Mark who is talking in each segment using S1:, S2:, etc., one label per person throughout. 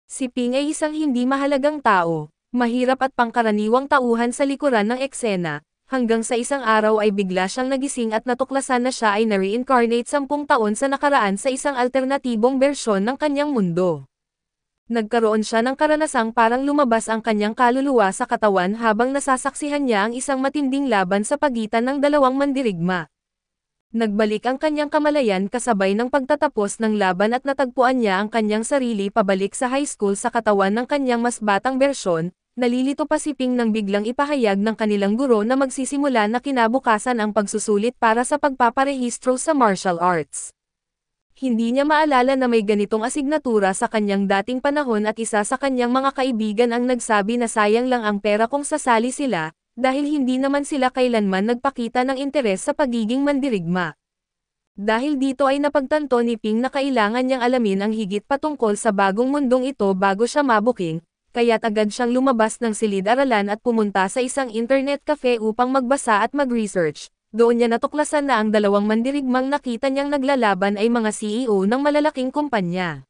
S1: Si Ping ay isang hindi mahalagang tao, mahirap at pangkaraniwang tauhan sa likuran ng eksena, hanggang sa isang araw ay bigla siyang nagising at natuklasan na siya ay na-reincarnate 10 taon sa nakaraan sa isang alternatibong bersyon ng kanyang mundo. Nagkaroon siya ng karanasang parang lumabas ang kanyang kaluluwa sa katawan habang nasasaksihan niya ang isang matinding laban sa pagitan ng dalawang mandirigma. Nagbalik ang kanyang kamalayan kasabay ng pagtatapos ng laban at natagpuan niya ang kanyang sarili pabalik sa high school sa katawan ng kanyang mas batang bersyon. Nalilito pa si Ping nang biglang ipahayag ng kanilang guro na magsisimula na kinabukasan ang pagsusulit para sa pagpaparehistro sa martial arts. Hindi niya maalala na may ganitong asignatura sa kanyang dating panahon at isa sa kanyang mga kaibigan ang nagsabi na sayang lang ang pera kung sasali sila, dahil hindi naman sila kailanman nagpakita ng interes sa pagiging mandirigma. Dahil dito ay napagtanto ni Ping na kailangan niyang alamin ang higit patungkol sa bagong mundong ito bago siya mabuking, kaya't agad siyang lumabas ng silid-aralan at pumunta sa isang internet cafe upang magbasa at mag-research. Doon niya natuklasan na ang dalawang mandirigmang nakita niyang naglalaban ay mga CEO ng malalaking kumpanya.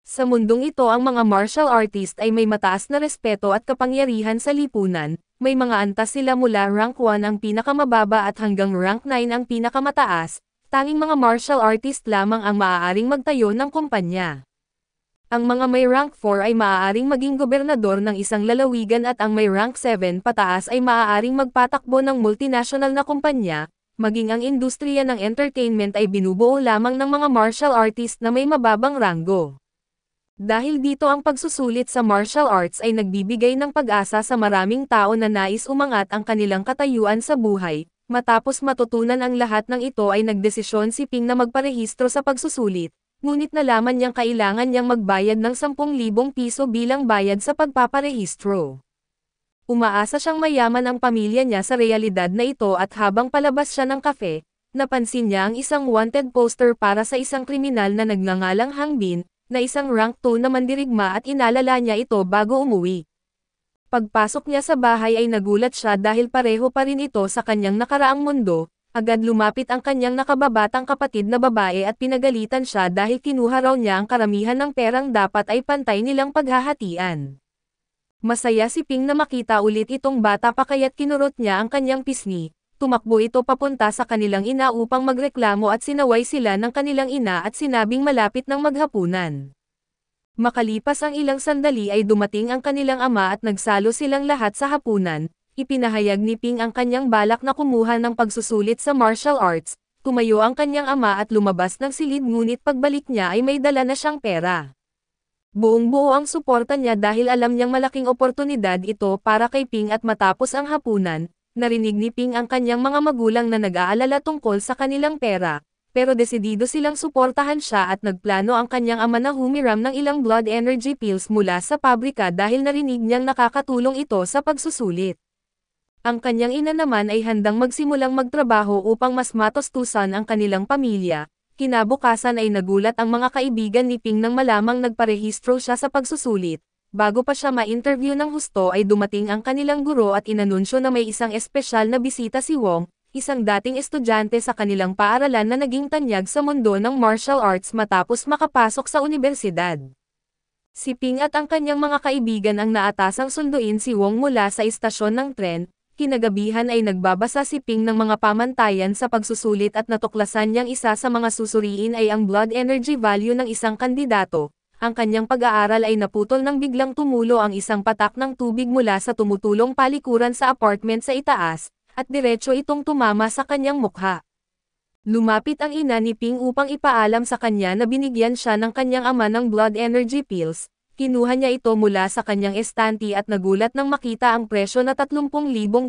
S1: Sa mundong ito ang mga martial artist ay may mataas na respeto at kapangyarihan sa lipunan. May mga antas sila mula rank 1 ang pinakamababa at hanggang rank 9 ang pinakamataas, tanging mga martial artist lamang ang maaaring magtayo ng kumpanya. Ang mga may rank 4 ay maaaring maging gobernador ng isang lalawigan at ang may rank 7 pataas ay maaaring magpatakbo ng multinational na kumpanya, maging ang industriya ng entertainment ay binubuo lamang ng mga martial artist na may mababang ranggo. Dahil dito ang pagsusulit sa martial arts ay nagbibigay ng pag-asa sa maraming tao na nais umangat ang kanilang katayuan sa buhay. Matapos matutunan ang lahat ng ito ay nagdesisyon si Ping na magparehistro sa pagsusulit, ngunit nalaman niyang kailangan niyang magbayad ng 10,000 piso bilang bayad sa pagpaparehistro. Umaasa siyang mayaman ang pamilya niya sa realidad na ito at habang palabas siya ng kafe, napansin niya ang isang wanted poster para sa isang kriminal na nagngangalang Hang Bin, na isang rank 2 na mandirigma at inalala niya ito bago umuwi. Pagpasok niya sa bahay ay nagulat siya dahil pareho pa rin ito sa kanyang nakaraang mundo, agad lumapit ang kanyang nakababatang kapatid na babae at pinagalitan siya dahil kinuha raw niya ang karamihan ng perang dapat ay pantay nilang paghahatian. Masaya si Ping na makita ulit itong bata pa kaya't kinurot niya ang kanyang pisngi. Tumakbo ito papunta sa kanilang ina upang magreklamo at sinaway sila ng kanilang ina at sinabing malapit ng maghapunan. Makalipas ang ilang sandali ay dumating ang kanilang ama at nagsalo silang lahat sa hapunan. Ipinahayag ni Ping ang kanyang balak na kumuha ng pagsusulit sa martial arts. Tumayo ang kanyang ama at lumabas ng silid ngunit pagbalik niya ay may dala na siyang pera. Buong-buo ang suporta niya dahil alam niyang malaking oportunidad ito para kay Ping at matapos ang hapunan. Narinig ni Ping ang kanyang mga magulang na nag-aalala tungkol sa kanilang pera, pero desidido silang suportahan siya at nagplano ang kanyang ama na humiram ng ilang blood energy pills mula sa pabrika dahil narinig niyang nakakatulong ito sa pagsusulit. Ang kanyang ina naman ay handang magsimulang magtrabaho upang mas matustusan ang kanilang pamilya. Kinabukasan ay nagulat ang mga kaibigan ni Ping nang malamang nagparehistro siya sa pagsusulit. Bago pa siya ma-interview ng husto ay dumating ang kanilang guro at inanunsyo na may isang espesyal na bisita si Wong, isang dating estudyante sa kanilang paaralan na naging tanyag sa mundo ng martial arts matapos makapasok sa universidad. Si Ping at ang kanyang mga kaibigan ang naatasang sunduin si Wong mula sa istasyon ng tren. Kinagabihan ay nagbabasa si Ping ng mga pamantayan sa pagsusulit at natuklasan niyang isa sa mga susuriin ay ang blood energy value ng isang kandidato. Ang kanyang pag-aaral ay naputol nang biglang tumulo ang isang patak ng tubig mula sa tumutulong palikuran sa apartment sa itaas, at diretso itong tumama sa kanyang mukha. Lumapit ang ina ni Ping upang ipaalam sa kanya na binigyan siya ng kanyang ama ng blood energy pills. Kinuha niya ito mula sa kanyang estante at nagulat nang makita ang presyo na 30,000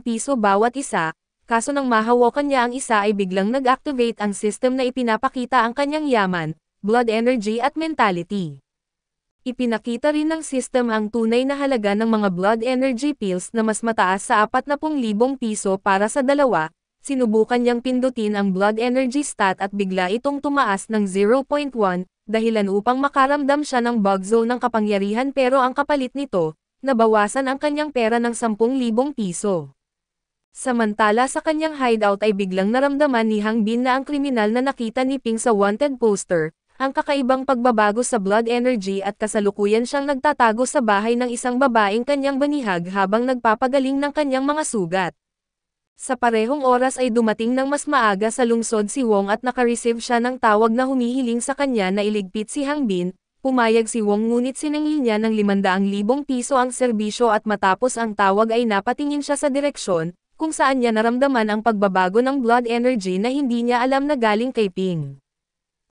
S1: piso bawat isa, kaso nang mahawakan niya ang isa ay biglang nag-activate ang system na ipinapakita ang kanyang yaman, blood energy at mentality. Ipinakita rin ng system ang tunay na halaga ng mga blood energy pills na mas mataas sa 40,000 piso para sa dalawa. Sinubukan niyang pindutin ang blood energy stat at bigla itong tumaas ng 0.1, dahilan upang makaramdam siya ng bug zone ng kapangyarihan pero ang kapalit nito, nabawasan ang kanyang pera ng 10,000 piso. Samantala sa kanyang hideout ay biglang naramdaman ni Hang Bin na ang kriminal na nakita ni Ping sa wanted poster, ang kakaibang pagbabago sa blood energy at kasalukuyan siyang nagtatago sa bahay ng isang babaeng kanyang banihag habang nagpapagaling ng kanyang mga sugat. Sa parehong oras ay dumating ng mas maaga sa lungsod si Wong at nakareceive siya ng tawag na humihiling sa kanya na iligpit si Hangbin. Pumayag si Wong ngunit siningil niya ng 500,000 piso ang serbisyo at matapos ang tawag ay napatingin siya sa direksyon, kung saan niya naramdaman ang pagbabago ng blood energy na hindi niya alam na galing kay Ping.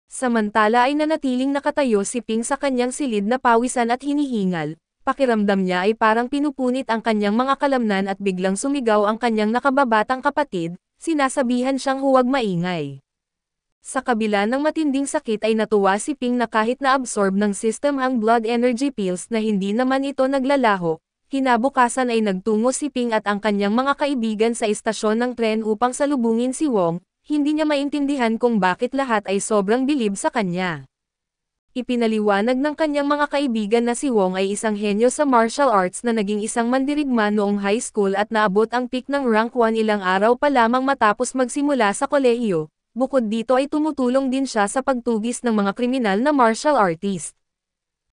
S1: Samantala ay nanatiling nakatayo si Ping sa kanyang silid na pawisan at hinihingal. Pakiramdam niya ay parang pinupunit ang kanyang mga kalamnan at biglang sumigaw ang kanyang nakababatang kapatid, sinasabihan siyang huwag maingay. Sa kabila ng matinding sakit ay natuwa si Ping na kahit na-absorb ng system ang blood energy pills na hindi naman ito naglalaho. Kinabukasan ay nagtungo si Ping at ang kanyang mga kaibigan sa istasyon ng tren upang salubungin si Wong. Hindi niya maintindihan kung bakit lahat ay sobrang bilib sa kanya. Ipinaliwanag ng kanyang mga kaibigan na si Wong ay isang henyo sa martial arts na naging isang mandirigma noong high school at naabot ang peak ng rank 1 ilang araw pa lamang matapos magsimula sa kolehiyo. Bukod dito ay tumutulong din siya sa pagtugis ng mga kriminal na martial artist.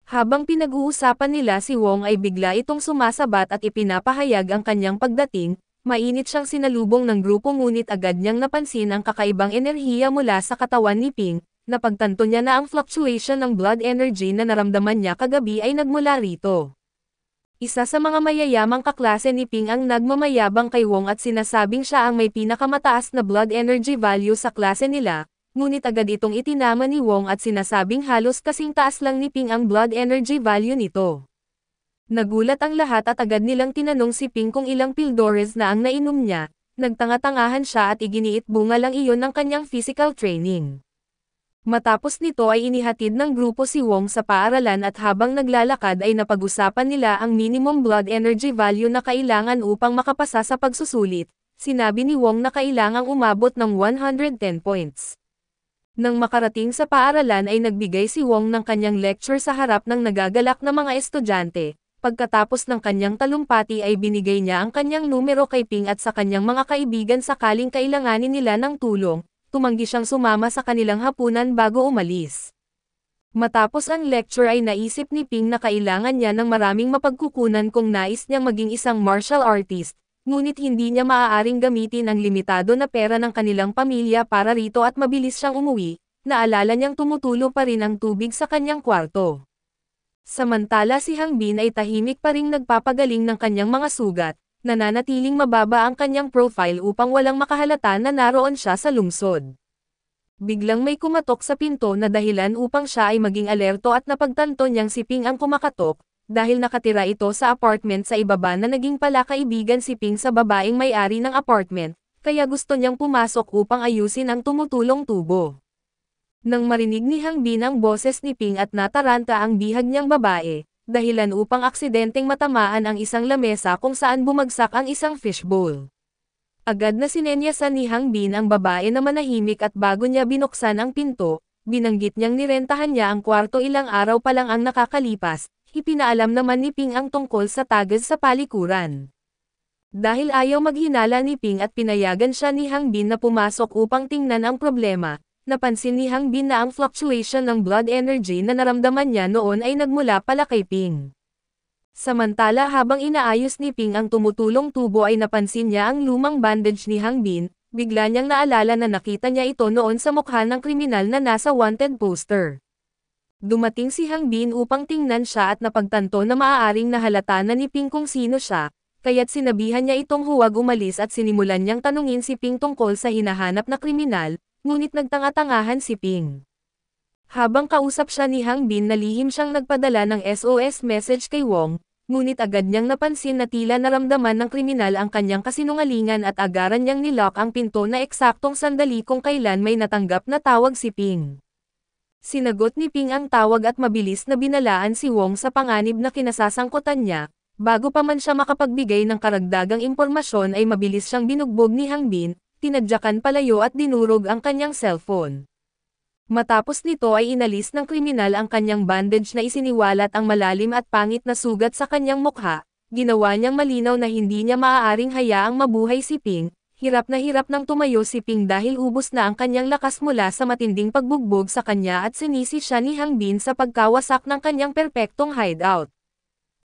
S1: Habang pinag-uusapan nila si Wong ay bigla itong sumasabat at ipinapahayag ang kanyang pagdating. Mainit siyang sinalubong ng grupo ngunit agad niyang napansin ang kakaibang enerhiya mula sa katawan ni Ping. Napagtanto niya na ang fluctuation ng blood energy na naramdaman niya kagabi ay nagmula rito. Isa sa mga mayayamang kaklase ni Ping ang nagmamayabang kay Wong at sinasabing siya ang may pinakamataas na blood energy value sa klase nila, ngunit agad itong itinama ni Wong at sinasabing halos kasing taas lang ni Ping ang blood energy value nito. Nagulat ang lahat at agad nilang tinanong si Ping kung ilang pildores na ang nainom niya, nagtanga-tangahan siya at iginiit bunga lang iyon ng kanyang physical training. Matapos nito ay inihatid ng grupo si Wong sa paaralan at habang naglalakad ay napag-usapan nila ang minimum blood energy value na kailangan upang makapasa sa pagsusulit. Sinabi ni Wong na kailangang umabot ng 110 points. Nang makarating sa paaralan ay nagbigay si Wong ng kanyang lecture sa harap ng nagagalak na mga estudyante. Pagkatapos ng kanyang talumpati ay binigay niya ang kanyang numero kay Ping at sa kanyang mga kaibigan sakaling kailanganin nila ng tulong. Tumanggi siyang sumama sa kanilang hapunan bago umalis. Matapos ang lecture ay naisip ni Ping na kailangan niya ng maraming mapagkukunan kung nais niyang maging isang martial artist, ngunit hindi niya maaaring gamitin ang limitado na pera ng kanilang pamilya para rito at mabilis siyang umuwi. Naalala niyang tumutulo pa rin ang tubig sa kanyang kwarto. Samantala si Hangbin ay tahimik pa ring nagpapagaling ng kanyang mga sugat. Nananatiling mababa ang kanyang profile upang walang makahalata na naroon siya sa lungsod. Biglang may kumatok sa pinto na dahilan upang siya ay maging alerto at napagtanto niyang si Ping ang kumakatok, dahil nakatira ito sa apartment sa ibaba na naging pala kaibigan si Ping sa babaeng may-ari ng apartment, kaya gusto niyang pumasok upang ayusin ang tumutulong tubo. Nang marinig ni Hangbin ang boses ni Ping at nataranta ang bihag niyang babae, dahilan upang aksidenteng matamaan ang isang lamesa kung saan bumagsak ang isang fishbowl. Agad na sinenyasan ni Hangbin ang babae na manahimik at bago niya binuksan ang pinto, binanggit niyang nirentahan niya ang kwarto ilang araw pa lang ang nakakalipas, ipinaalam naman ni Ping ang tungkol sa tagas sa palikuran. Dahil ayaw maghinala ni Ping at pinayagan siya ni Hangbin na pumasok upang tingnan ang problema, napansin ni Hangbin na ang fluctuation ng blood energy na naramdaman niya noon ay nagmula pala kay Ping. Samantala habang inaayos ni Ping ang tumutulong tubo ay napansin niya ang lumang bandage ni Hangbin, bigla niyang naalala na nakita niya ito noon sa mukha ng kriminal na nasa wanted poster. Dumating si Hangbin upang tingnan siya at napagtanto na maaaring nahalata na ni Ping kung sino siya, kaya't sinabihan niya itong huwag umalis at sinimulan niyang tanungin si Ping tungkol sa hinahanap na kriminal. Ngunit nagtanga-tangahan si Ping. Habang kausap siya ni Hangbin na lihim siyang nagpadala ng SOS message kay Wong, ngunit agad niyang napansin na tila naramdaman ng kriminal ang kanyang kasinungalingan at agaran niyang nilock ang pinto na eksaktong sandali kung kailan may natanggap na tawag si Ping. Sinagot ni Ping ang tawag at mabilis na binalaan si Wong sa panganib na kinasasangkutan niya. Bago pa man siya makapagbigay ng karagdagang impormasyon ay mabilis siyang binugbog ni Hangbin. Tinadyakan palayo at dinurog ang kanyang cellphone. Matapos nito ay inalis ng kriminal ang kanyang bandage na isiniwalat ang malalim at pangit na sugat sa kanyang mukha, ginawa niyang malinaw na hindi niya maaaring hayaang mabuhay si Ping, hirap nang tumayo si Ping dahil ubos na ang kanyang lakas mula sa matinding pagbugbog sa kanya at sinisi siya ni Hangbin sa pagkawasak ng kanyang perpektong hideout.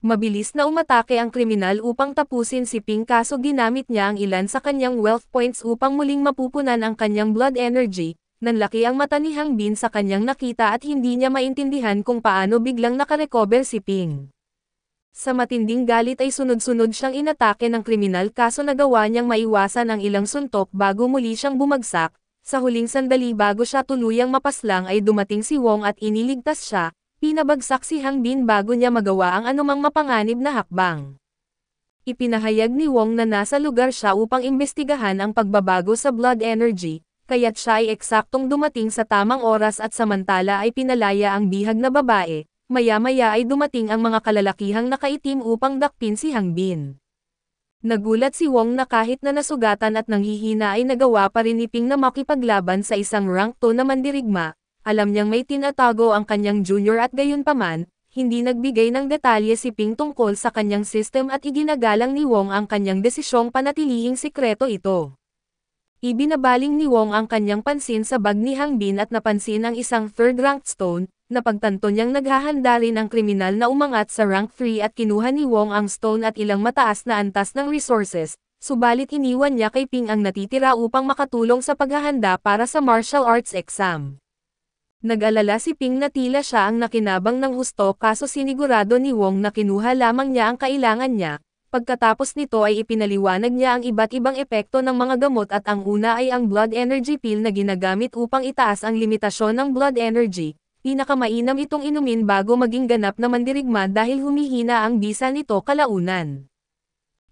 S1: Mabilis na umatake ang kriminal upang tapusin si Ping kaso ginamit niya ang ilan sa kanyang wealth points upang muling mapupunan ang kanyang blood energy. Nanlaki ang mata ni Hangbin sa kanyang nakita at hindi niya maintindihan kung paano biglang nakarecover si Ping. Sa matinding galit ay sunod-sunod siyang inatake ng kriminal kaso nagawa niyang maiwasan ang ilang suntok bago muli siyang bumagsak. Sa huling sandali bago siya tuluyang mapaslang ay dumating si Wong at iniligtas siya, pinabagsak si Hangbin bago niya magawa ang anumang mapanganib na hakbang. Ipinahayag ni Wong na nasa lugar siya upang imbestigahan ang pagbabago sa blood energy, kaya't siya ay eksaktong dumating sa tamang oras at samantala ay pinalaya ang bihag na babae. Maya-maya ay dumating ang mga kalalakihang nakaitim upang dakpin si Hangbin. Nagulat si Wong na kahit na nasugatan at nanghihina ay nagawa pa rin ni Ping na makipaglaban sa isang rank 2 na mandirigma. Alam niyang may tinatago ang kanyang junior at gayunpaman, hindi nagbigay ng detalye si Ping tungkol sa kanyang system at iginagalang ni Wong ang kanyang desisyong panatilihing sikreto ito. Ibinabaling ni Wong ang kanyang pansin sa bag ni Hangbin at napansin ang isang third-ranked stone. Napagtanto niyang naghahanda rin ang kriminal na umangat sa rank 3 at kinuha ni Wong ang stone at ilang mataas na antas ng resources, subalit iniwan niya kay Ping ang natitira upang makatulong sa paghahanda para sa martial arts exam. Nag-alala si Ping na tila siya ang nakinabang ng husto kaso sinigurado ni Wong na kinuha lamang niya ang kailangan niya. Pagkatapos nito ay ipinaliwanag niya ang iba't ibang epekto ng mga gamot at ang una ay ang blood energy pill na ginagamit upang itaas ang limitasyon ng blood energy. Pinakamainam itong inumin bago maging ganap na mandirigma dahil humihina ang bisa nito kalaunan.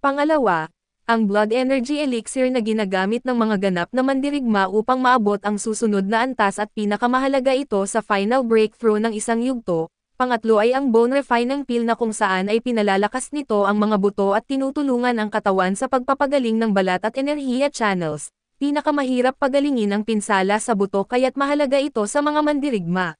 S1: Pangalawa, ang blood energy elixir na ginagamit ng mga ganap na mandirigma upang maabot ang susunod na antas at pinakamahalaga ito sa final breakthrough ng isang yugto. Pangatlo ay ang bone refining pill na kung saan ay pinalalakas nito ang mga buto at tinutulungan ang katawan sa pagpapagaling ng balat at enerhiya channels. Pinakamahirap pagalingin ang pinsala sa buto kaya't mahalaga ito sa mga mandirigma.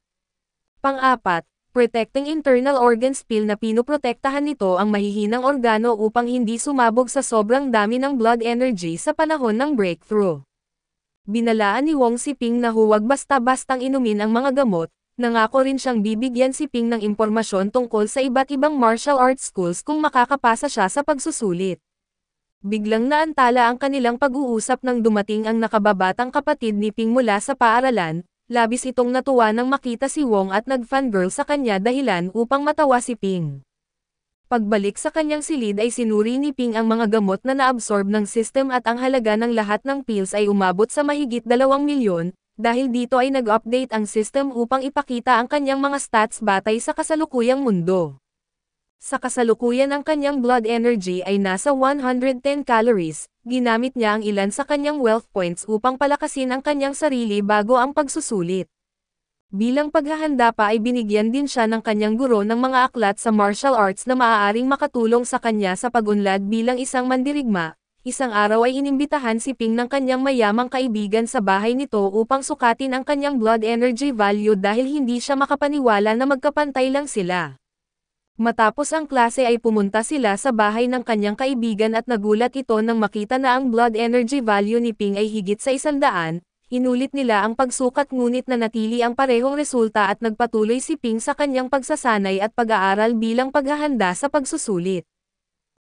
S1: Pang-apat, protecting internal organs pill na pinoprotektahan nito ang mahihinang organo upang hindi sumabog sa sobrang dami ng blood energy sa panahon ng breakthrough. Binalaan ni Wong si Ping na huwag basta-bastang inumin ang mga gamot, nangako rin siyang bibigyan si Ping ng impormasyon tungkol sa iba't ibang martial arts schools kung makakapasa siya sa pagsusulit. Biglang naantala ang kanilang pag-uusap nang dumating ang nakababatang kapatid ni Ping mula sa paaralan. Labis itong natuwa nang makita si Wong at nag-fangirl sa kanya dahilan upang matawa si Ping. Pagbalik sa kanyang silid ay sinuri ni Ping ang mga gamot na naabsorb ng system at ang halaga ng lahat ng pills ay umabot sa mahigit 2 milyon, dahil dito ay nag-update ang system upang ipakita ang kanyang mga stats batay sa kasalukuyang mundo. Sa kasalukuyan ang kanyang blood energy ay nasa 110 calories, ginamit niya ang ilan sa kanyang wealth points upang palakasin ang kanyang sarili bago ang pagsusulit. Bilang paghahanda pa ay binigyan din siya ng kanyang guro ng mga aklat sa martial arts na maaaring makatulong sa kanya sa pag-unlad bilang isang mandirigma. Isang araw ay inimbitahan si Ping ng kanyang mayamang kaibigan sa bahay nito upang sukatin ang kanyang blood energy value dahil hindi siya makapaniwala na magkapantay lang sila. Matapos ang klase ay pumunta sila sa bahay ng kanyang kaibigan at nagulat ito nang makita na ang blood energy value ni Ping ay higit sa 100, inulit nila ang pagsukat ngunit nanatili ang parehong resulta at nagpatuloy si Ping sa kanyang pagsasanay at pag-aaral bilang paghahanda sa pagsusulit.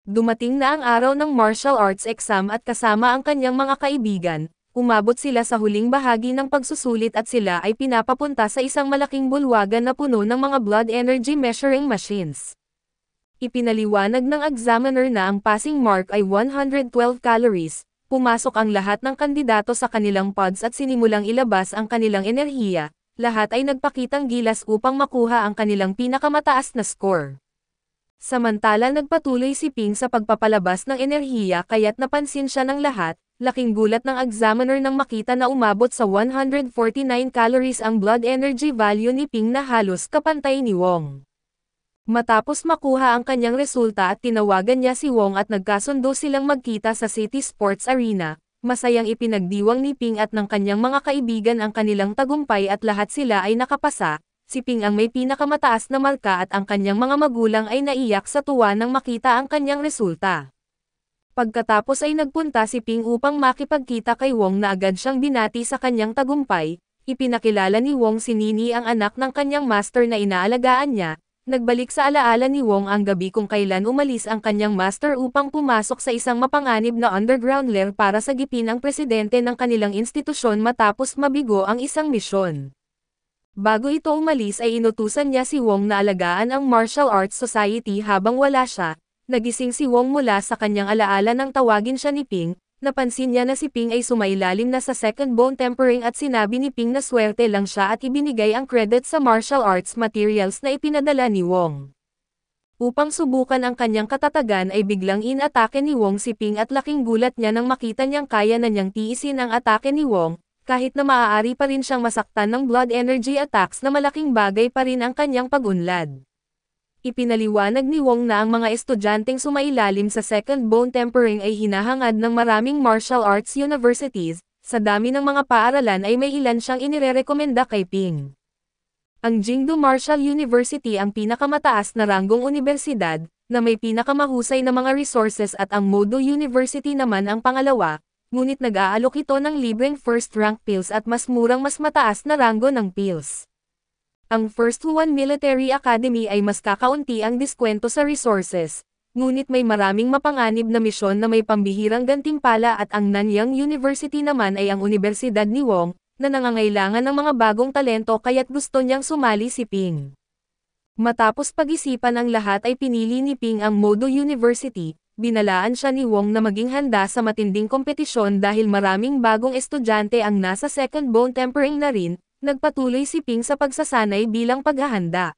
S1: Dumating na ang araw ng martial arts exam at kasama ang kanyang mga kaibigan, umabot sila sa huling bahagi ng pagsusulit at sila ay pinapapunta sa isang malaking bulwagan na puno ng mga blood energy measuring machines. Ipinaliwanag ng examiner na ang passing mark ay 112 calories, pumasok ang lahat ng kandidato sa kanilang pods at sinimulang ilabas ang kanilang enerhiya, lahat ay nagpakitang gilas upang makuha ang kanilang pinakamataas na score. Samantala nagpatuloy si Ping sa pagpapalabas ng enerhiya kaya't napansin siya ng lahat. Laking gulat ng examiner nang makita na umabot sa 149 calories ang blood energy value ni Ping na halos kapantay ni Wong. Matapos makuha ang kanyang resulta at tinawagan niya si Wong at nagkasundo silang magkita sa City Sports Arena, masayang ipinagdiwang ni Ping at ng kanyang mga kaibigan ang kanilang tagumpay at lahat sila ay nakapasa. Si Ping ang may pinakamataas na marka at ang kanyang mga magulang ay naiyak sa tuwa nang makita ang kanyang resulta. Pagkatapos ay nagpunta si Ping upang makipagkita kay Wong na agad siyang binati sa kanyang tagumpay. Ipinakilala ni Wong si Nini ang anak ng kanyang master na inaalagaan niya. Nagbalik sa alaala ni Wong ang gabi kung kailan umalis ang kanyang master upang pumasok sa isang mapanganib na underground lair para sagipin ang presidente ng kanilang institusyon matapos mabigo ang isang misyon. Bago ito umalis ay inutusan niya si Wong na alagaan ang Martial Arts Society habang wala siya. Nagising si Wong mula sa kanyang alaala nang tawagin siya ni Ping. Napansin niya na si Ping ay sumailalim na sa second bone tempering at sinabi ni Ping na swerte lang siya at ibinigay ang credit sa martial arts materials na ipinadala ni Wong. Upang subukan ang kanyang katatagan ay biglang inatake ni Wong si Ping at laking gulat niya nang makita niyang kaya na niyang tiisin ang atake ni Wong, kahit na maaari pa rin siyang masaktan ng blood energy attacks na malaking bagay pa rin ang kanyang pag-unlad. Ipinaliwanag ni Wong na ang mga estudyanteng sumailalim sa second bone tempering ay hinahangad ng maraming martial arts universities, sa dami ng mga paaralan ay may ilan siyang inirerekomenda kay Ping. Ang Jingdu Martial University ang pinakamataas na ranggong universidad, na may pinakamahusay na mga resources at ang Modo University naman ang pangalawa, ngunit nag-aalok ito ng libreng first rank pills at mas murang mas mataas na ranggo ng pills. Ang First One Military Academy ay mas kakaunti ang diskwento sa resources, ngunit may maraming mapanganib na misyon na may pambihirang gantimpala at ang Nanyang University naman ay ang universidad ni Wong, na nangangailangan ng mga bagong talento kaya't gusto niyang sumali si Ping. Matapos pag-isipan ang lahat ay pinili ni Ping ang Modo University, binalaan siya ni Wong na maging handa sa matinding kompetisyon dahil maraming bagong estudyante ang nasa second bone tempering na rin. Nagpatuloy si Ping sa pagsasanay bilang paghahanda.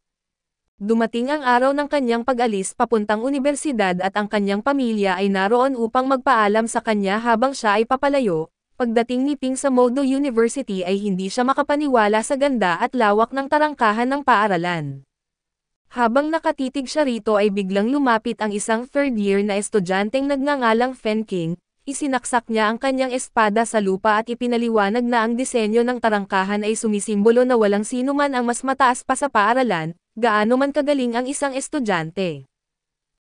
S1: Dumating ang araw ng kanyang pag-alis papuntang universidad at ang kanyang pamilya ay naroon upang magpaalam sa kanya habang siya ay papalayo. Pagdating ni Ping sa Modo University ay hindi siya makapaniwala sa ganda at lawak ng tarangkahan ng paaralan. Habang nakatitig siya rito ay biglang lumapit ang isang third year na estudyanteng nagngangalang Fen King. Isinaksak niya ang kanyang espada sa lupa at ipinaliwanag na ang disenyo ng tarangkahan ay sumisimbolo na walang sino man ang mas mataas pa sa paaralan, gaano man kagaling ang isang estudyante.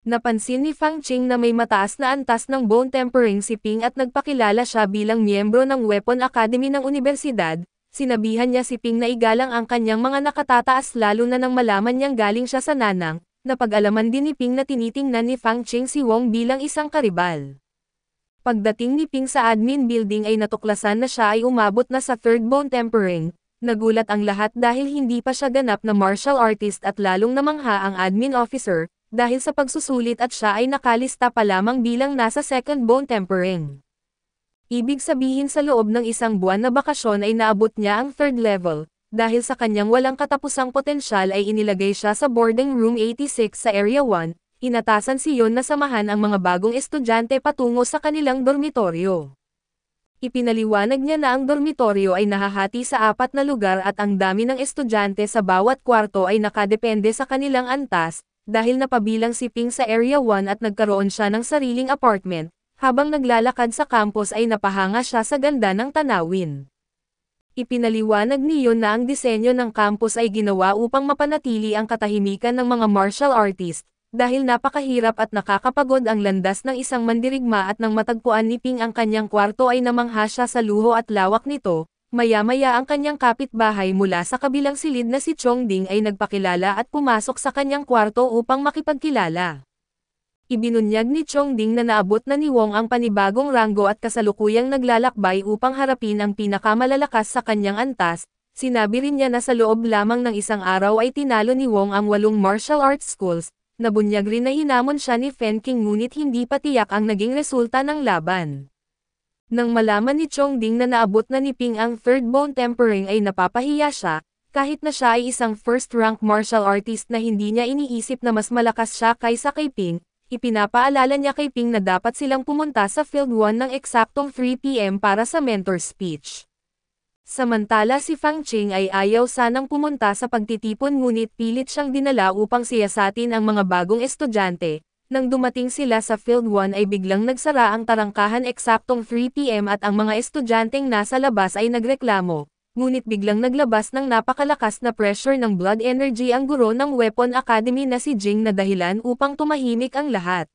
S1: Napansin ni Fang Qing na may mataas na antas ng bone tempering si Ping at nagpakilala siya bilang miyembro ng Weapon Academy ng universidad. Sinabihan niya si Ping na igalang ang kanyang mga nakatataas lalo na nang malaman niyang galing siya sa nanang. Napag-alaman din ni Ping na tinitingnan ni Fang Qing si Wong bilang isang karibal. Pagdating ni Ping sa admin building ay natuklasan na siya ay umabot na sa third bone tempering. Nagulat ang lahat dahil hindi pa siya ganap na martial artist at lalong namangha ang admin officer, dahil sa pagsusulit at siya ay nakalista pa lamang bilang nasa second bone tempering. Ibig sabihin sa loob ng isang buwan na bakasyon ay naabot niya ang third level, dahil sa kanyang walang katapusang potensyal ay inilagay siya sa boarding room 86 sa Area 1, inatasan si Yon na samahan ang mga bagong estudyante patungo sa kanilang dormitoryo. Ipinaliwanag niya na ang dormitoryo ay nahahati sa 4 na lugar at ang dami ng estudyante sa bawat kwarto ay nakadepende sa kanilang antas, dahil napabilang si Ping sa Area 1 at nagkaroon siya ng sariling apartment, habang naglalakad sa campus ay napahanga siya sa ganda ng tanawin. Ipinaliwanag ni Yon na ang disenyo ng campus ay ginawa upang mapanatili ang katahimikan ng mga martial artist, dahil napakahirap at nakakapagod ang landas ng isang mandirigma at nang matagpuan ni Ping ang kanyang kwarto ay namangha siya sa luho at lawak nito. Maya-maya ang kanyang kapitbahay mula sa kabilang silid na si Chongding ay nagpakilala at pumasok sa kanyang kwarto upang makipagkilala. Ibinunyag ni Chongding na naabot na ni Wong ang panibagong ranggo at kasalukuyang naglalakbay upang harapin ang pinakamalalakas sa kanyang antas. Sinabi rin niya na sa loob lamang ng isang araw ay tinalo ni Wong ang 8 martial arts schools. Nabunyag rin na hinamon siya ni Fen King ngunit hindi pa tiyak ang naging resulta ng laban. Nang malaman ni Chongding na naabot na ni Ping ang third bone tempering ay napapahiya siya, kahit na siya ay isang first-rank martial artist na hindi niya iniisip na mas malakas siya kaysa kay Ping. Ipinapaalala niya kay Ping na dapat silang pumunta sa Field 1 ng eksaktong 3 PM para sa mentor speech. Samantala si Fang Qing ay ayaw sanang pumunta sa pagtitipon ngunit pilit siyang dinala upang siyasatin ang mga bagong estudyante. Nang dumating sila sa Field 1 ay biglang nagsara ang tarangkahan eksaktong 3 PM at ang mga estudyanteng nasa labas ay nagreklamo. Ngunit biglang naglabas ng napakalakas na pressure ng blood energy ang guro ng Weapon Academy na si Jing na dahilan upang tumahimik ang lahat.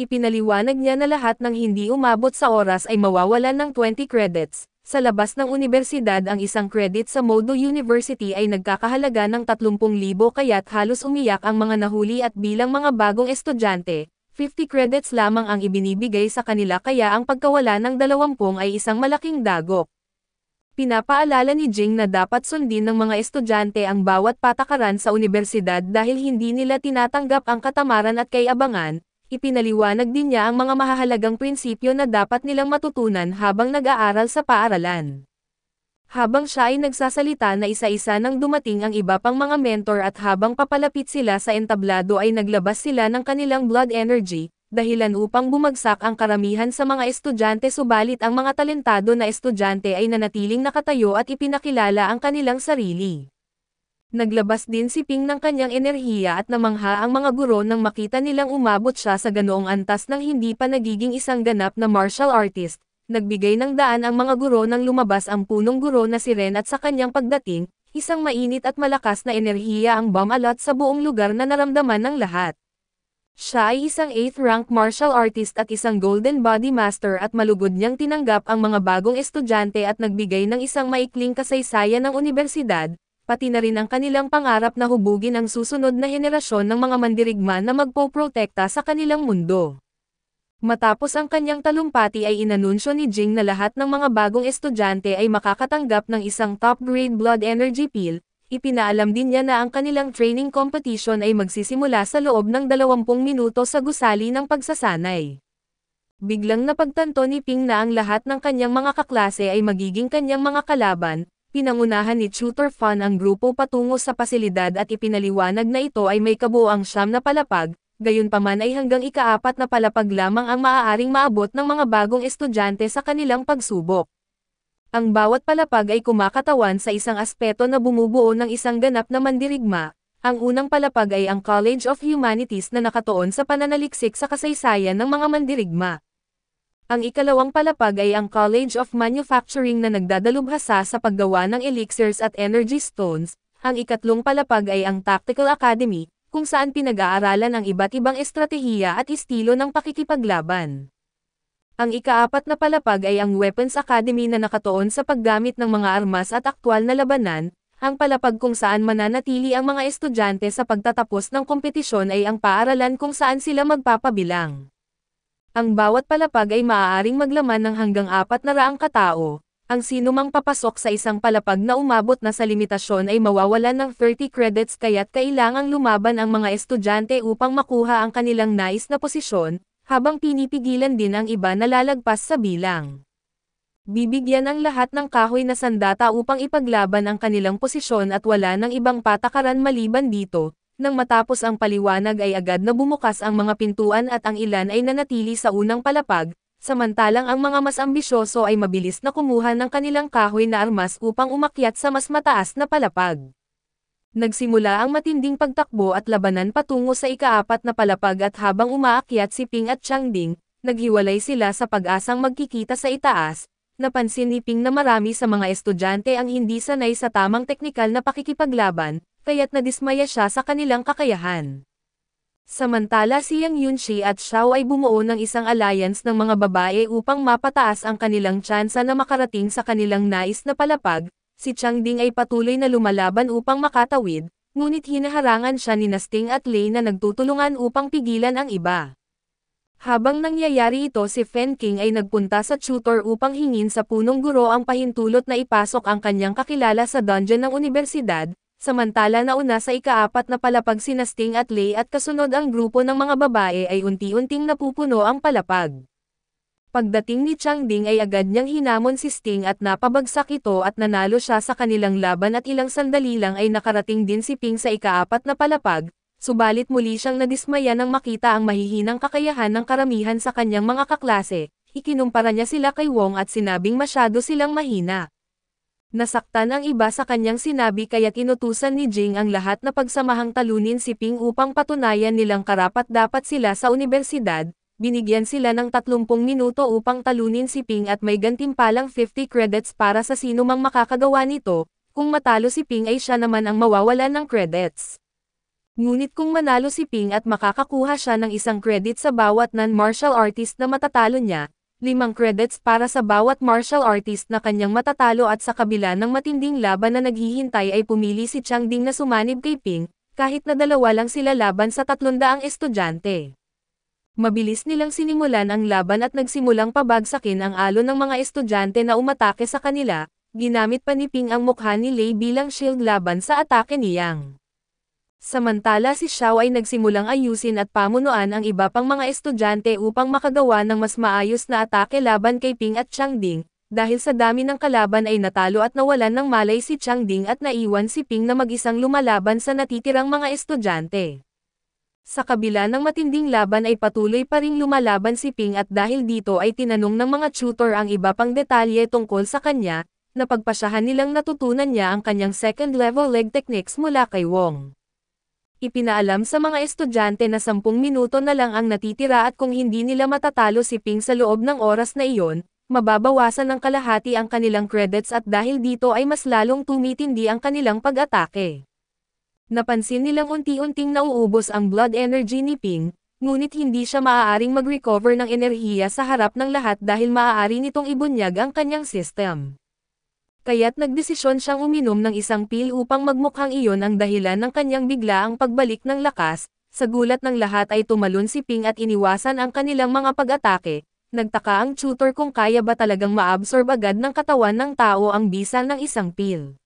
S1: Ipinaliwanag niya na lahat ng hindi umabot sa oras ay mawawalan ng 20 credits. Sa labas ng unibersidad ang isang credit sa Modo University ay nagkakahalaga ng 30,000 kaya't halos umiyak ang mga nahuli at bilang mga bagong estudyante, 50 credits lamang ang ibinibigay sa kanila kaya ang pagkawala ng 20 ay isang malaking dagok. Pinapaalala ni Jing na dapat sundin ng mga estudyante ang bawat patakaran sa unibersidad dahil hindi nila tinatanggap ang katamaran at kayabangan. Ipinaliwanag din niya ang mga mahahalagang prinsipyo na dapat nilang matutunan habang nag-aaral sa paaralan. Habang siya ay nagsasalita na isa-isa nang dumating ang iba pang mga mentor at habang papalapit sila sa entablado ay naglabas sila ng kanilang blood energy, dahilan upang bumagsak ang karamihan sa mga estudyante subalit ang mga talentado na estudyante ay nanatiling nakatayo at ipinakilala ang kanilang sarili. Naglabas din si Ping ng kanyang enerhiya at namangha ang mga guro nang makita nilang umabot siya sa ganoong antas ng hindi pa nagiging isang ganap na martial artist. Nagbigay ng daan ang mga guro nang lumabas ang punong guro na si Ren at sa kanyang pagdating, isang mainit at malakas na enerhiya ang bumalot sa buong lugar na naramdaman ng lahat. Siya ay isang 8th rank martial artist at isang Golden Body Master at malugod niyang tinanggap ang mga bagong estudyante at nagbigay ng isang maikling kasaysayan ng unibersidad, pati na rin ang kanilang pangarap na hubugin ang susunod na henerasyon ng mga mandirigma na magpoprotekta sa kanilang mundo. Matapos ang kanyang talumpati ay inanunsyo ni Jing na lahat ng mga bagong estudyante ay makakatanggap ng isang top-grade blood energy pill. Ipinaalam din niya na ang kanilang training competition ay magsisimula sa loob ng 20 minuto sa gusali ng pagsasanay. Biglang napagtanto ni Ping na ang lahat ng kanyang mga kaklase ay magiging kanyang mga kalaban. Pinangunahan ni Tutor Fan ang grupo patungo sa pasilidad at ipinaliwanag na ito ay may kabuuang 9 na palapag, gayunpaman ay hanggang ika-4 na palapag lamang ang maaaring maabot ng mga bagong estudyante sa kanilang pagsubok. Ang bawat palapag ay kumakatawan sa isang aspeto na bumubuo ng isang ganap na mandirigma. Ang unang palapag ay ang College of Humanities na nakatuon sa pananaliksik sa kasaysayan ng mga mandirigma. Ang ikalawang palapag ay ang College of Manufacturing na nagdadalubhasa sa paggawa ng elixirs at energy stones. Ang ikatlong palapag ay ang Tactical Academy, kung saan pinag-aaralan ang iba't ibang estratehiya at estilo ng pakikipaglaban. Ang ika-4 na palapag ay ang Weapons Academy na nakatuon sa paggamit ng mga armas at aktwal na labanan. Ang palapag kung saan mananatili ang mga estudyante sa pagtatapos ng kompetisyon ay ang paaralan kung saan sila magpapabilang. Ang bawat palapag ay maaaring maglaman ng hanggang 400 katao. Ang sinumang papasok sa isang palapag na umabot na sa limitasyon ay mawawalan ng 30 credits kaya't kailangang lumaban ang mga estudyante upang makuha ang kanilang nais na posisyon, habang pinipigilan din ang iba na lalagpas sa bilang. Bibigyan ang lahat ng kahoy na sandata upang ipaglaban ang kanilang posisyon at wala ng ibang patakaran maliban dito. Nang matapos ang paliwanag ay agad na bumukas ang mga pintuan at ang ilan ay nanatili sa unang palapag, samantalang ang mga mas ambisyoso ay mabilis na kumuha ng kanilang kahoy na armas upang umakyat sa mas mataas na palapag. Nagsimula ang matinding pagtakbo at labanan patungo sa ika-4 na palapag at habang umaakyat si Ping at Changding, naghiwalay sila sa pag-asang magkikita sa itaas. Napansin ni Ping na marami sa mga estudyante ang hindi sanay sa tamang teknikal na pakikipaglaban, kaya't nadismaya siya sa kanilang kakayahan. Samantala si Yang Yunxi at Xiao ay bumuo ng isang alliance ng mga babae upang mapataas ang kanilang tsansa na makarating sa kanilang nais na palapag. Si Changding ay patuloy na lumalaban upang makatawid, ngunit hinaharangan siya ni Sting at Lei na nagtutulungan upang pigilan ang iba. Habang nangyayari ito si Fen King ay nagpunta sa tutor upang hingin sa punong guro ang pahintulot na ipasok ang kanyang kakilala sa dungeon ng unibersidad. Samantala nauna sa ika-4 na palapag si Sting at Lei at kasunod ang grupo ng mga babae ay unti-unting napupuno ang palapag. Pagdating ni Changding ay agad niyang hinamon si Sting at napabagsak ito at nanalo siya sa kanilang laban at ilang sandali lang ay nakarating din si Ping sa ika-4 na palapag, subalit muli siyang nadismaya nang makita ang mahihinang kakayahan ng karamihan sa kanyang mga kaklase. Ikinumpara niya sila kay Wong at sinabing masyado silang mahina. Nasaktan ang iba sa kanyang sinabi kaya't inutusan ni Jing ang lahat na pagsamahang talunin si Ping upang patunayan nilang karapat-dapat sila sa unibersidad. Binigyan sila ng 30 minuto upang talunin si Ping at may gantimpalang 50 credits para sa sino mang makakagawa nito. Kung matalo si Ping ay siya naman ang mawawalan ng credits. Ngunit kung manalo si Ping at makakakuha siya ng isang credit sa bawat non-martial artist na matatalo niya, 5 credits para sa bawat martial artist na kanyang matatalo at sa kabila ng matinding laban na naghihintay ay pumili si Chang Ding na sumanib kay Ping, kahit na dalawa lang sila laban sa 300 estudyante. Mabilis nilang sinimulan ang laban at nagsimulang pabagsakin ang alon ng mga estudyante na umatake sa kanila, ginamit pa ni Ping ang mukha ni Lei bilang shield laban sa atake ni Yang. Samantala si Xiao ay nagsimulang ayusin at pamunuan ang iba pang mga estudyante upang makagawa ng mas maayos na atake laban kay Ping at Chang Ding, dahil sa dami ng kalaban ay natalo at nawalan ng malay si Chang Ding at naiwan si Ping na mag-isang lumalaban sa natitirang mga estudyante. Sa kabila ng matinding laban ay patuloy pa ring lumalaban si Ping at dahil dito ay tinanong ng mga tutor ang iba pang detalye tungkol sa kanya, napagpasyahan nilang natutunan niya ang kanyang second level leg techniques mula kay Wong. Ipinaalam sa mga estudyante na 10 minuto na lang ang natitira at kung hindi nila matatalo si Ping sa loob ng oras na iyon, mababawasan ng kalahati ang kanilang credits at dahil dito ay mas lalong tumitindi ang kanilang pag-atake. Napansin nilang unti-unting nauubos ang blood energy ni Ping, ngunit hindi siya maaaring mag-recover ng enerhiya sa harap ng lahat dahil maaari nitong ibunyag ang kanyang system. Kaya't nagdesisyon siyang uminom ng isang pil upang magmukhang iyon ang dahilan ng kanyang biglaang pagbalik ng lakas. Sa gulat ng lahat ay tumalon si Ping at iniwasan ang kanilang mga pag-atake. Nagtaka ang tutor kung kaya ba talagang maabsorb agad ng katawan ng tao ang bisa ng isang pil.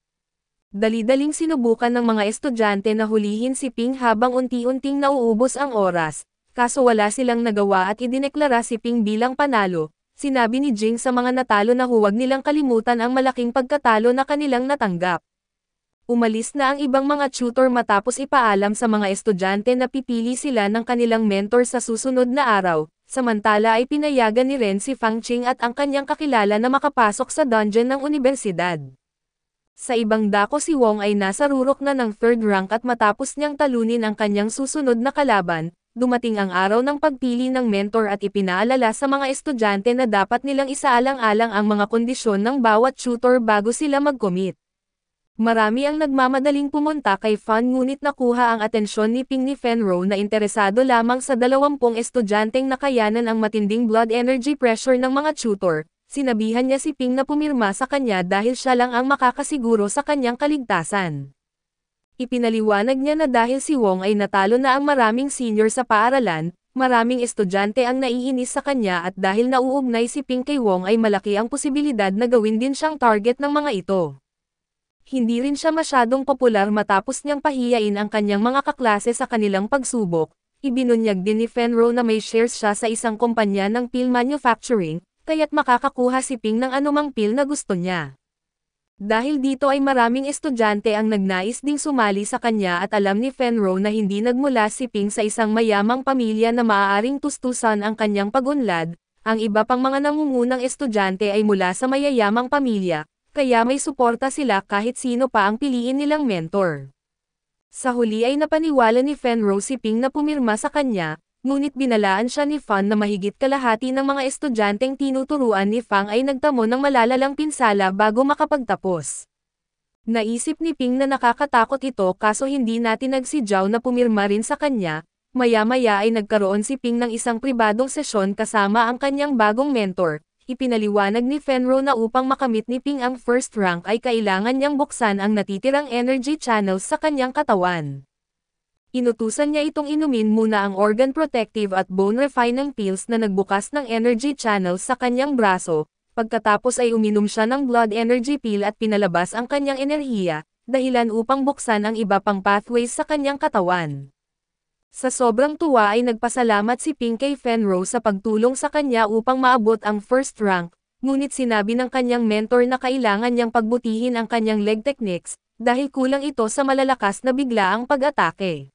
S1: Dali-daling sinubukan ng mga estudyante na hulihin si Ping habang unti-unting nauubos ang oras, kaso wala silang nagawa at idineklara si Ping bilang panalo. Sinabi ni Jing sa mga natalo na huwag nilang kalimutan ang malaking pagkatalo na kanilang natanggap. Umalis na ang ibang mga tutor matapos ipaalam sa mga estudyante na pipili sila ng kanilang mentor sa susunod na araw, samantala ay pinayagan ni Ren si Fang Qing at ang kanyang kakilala na makapasok sa dungeon ng universidad. Sa ibang dako si Wong ay nasa rurok na ng 3rd rank at matapos niyang talunin ang kanyang susunod na kalaban, dumating ang araw ng pagpili ng mentor at ipinaalala sa mga estudyante na dapat nilang isaalang-alang ang mga kondisyon ng bawat tutor bago sila mag-commit. Marami ang nagmamadaling pumunta kay Fan ngunit nakuha ang atensyon ni Ping ni Fenro na interesado lamang sa 20 estudyanteng nakayanan ang matinding blood energy pressure ng mga tutor. Sinabihan niya si Ping na pumirma sa kanya dahil siya lang ang makakasiguro sa kanyang kaligtasan. Ipinaliwanag niya na dahil si Wong ay natalo na ang maraming senior sa paaralan, maraming estudyante ang naiinis sa kanya at dahil nauugnay si Ping kay Wong ay malaki ang posibilidad na gawin din siyang target ng mga ito. Hindi rin siya masyadong popular matapos niyang pahiyain ang kanyang mga kaklase sa kanilang pagsubok. Ibinunyag din ni Fenro na may shares siya sa isang kumpanya ng pill manufacturing, kaya't makakakuha si Ping ng anumang pill na gusto niya. Dahil dito ay maraming estudyante ang nagnais ding sumali sa kanya at alam ni Fenro na hindi nagmula si Ping sa isang mayamang pamilya na maaaring tustusan ang kanyang pag-unlad, ang iba pang mga nangungunang estudyante ay mula sa mayayamang pamilya, kaya may suporta sila kahit sino pa ang piliin nilang mentor. Sa huli ay napaniwala ni Fenro si Ping na pumirma sa kanya, ngunit binalaan siya ni Fan na mahigit kalahati ng mga estudyanteng tinuturuan ni Fang ay nagtamo ng malalalang pinsala bago makapagtapos. Naisip ni Ping na nakakatakot ito kaso hindi natinag si Zhao na pumirma rin sa kanya, maya-maya ay nagkaroon si Ping ng isang pribadong sesyon kasama ang kanyang bagong mentor. Ipinaliwanag ni Fenro na upang makamit ni Ping ang first rank ay kailangan niyang buksan ang natitirang energy channels sa kanyang katawan. Inutusan niya itong inumin muna ang organ protective at bone refining pills na nagbukas ng energy channels sa kanyang braso, pagkatapos ay uminom siya ng blood energy pill at pinalabas ang kanyang enerhiya, dahilan upang buksan ang iba pang pathways sa kanyang katawan. Sa sobrang tuwa ay nagpasalamat si Ping kay Fenro sa pagtulong sa kanya upang maabot ang first rank, ngunit sinabi ng kanyang mentor na kailangan niyang pagbutihin ang kanyang leg techniques, dahil kulang ito sa malalakas na biglaang pag-atake.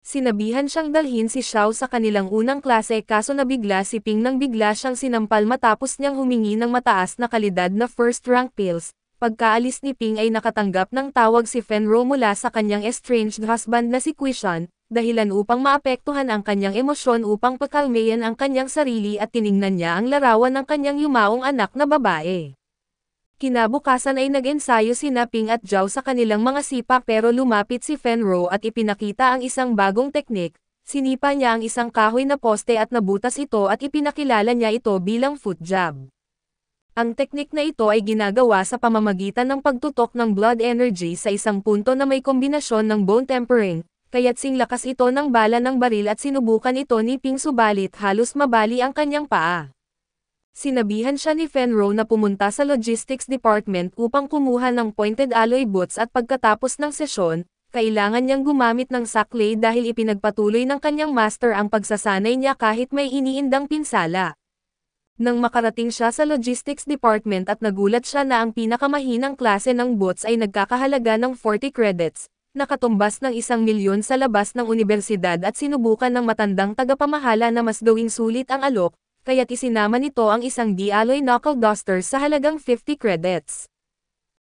S1: Sinabihan siyang dalhin si Xiao sa kanilang unang klase kaso nabigla si Ping nang bigla siyang sinampal matapos niyang humingi ng mataas na kalidad na first rank pills. Pagkaalis ni Ping ay nakatanggap ng tawag si Fenro mula sa kanyang estranged husband na si Quishan, dahilan upang maapektuhan ang kanyang emosyon upang pakalmayan ang kanyang sarili at tiningnan niya ang larawan ng kanyang yumaong anak na babae. Kinabukasan ay nag-ensayo sina Ping at Zhao sa kanilang mga sipa pero lumapit si Fenro at ipinakita ang isang bagong teknik. Sinipa niya ang isang kahoy na poste at nabutas ito at ipinakilala niya ito bilang foot jab. Ang teknik na ito ay ginagawa sa pamamagitan ng pagtutok ng blood energy sa isang punto na may kombinasyon ng bone tempering, kaya't singlakas ito ng bala ng baril at sinubukan ito ni Ping subalit halos mabali ang kanyang paa. Sinabihan siya ni Fenro na pumunta sa logistics department upang kumuha ng pointed alloy boots at pagkatapos ng sesyon, kailangan niyang gumamit ng saklay dahil ipinagpatuloy ng kanyang master ang pagsasanay niya kahit may iniindang pinsala. Nang makarating siya sa logistics department at nagulat siya na ang pinakamahinang klase ng boots ay nagkakahalaga ng 40 credits, nakatumbas ng 1,000,000 sa labas ng unibersidad at sinubukan ng matandang tagapamahala na mas gawing sulit ang alok, kaya't isinama nito ang isang D-alloy knuckle duster sa halagang 50 credits.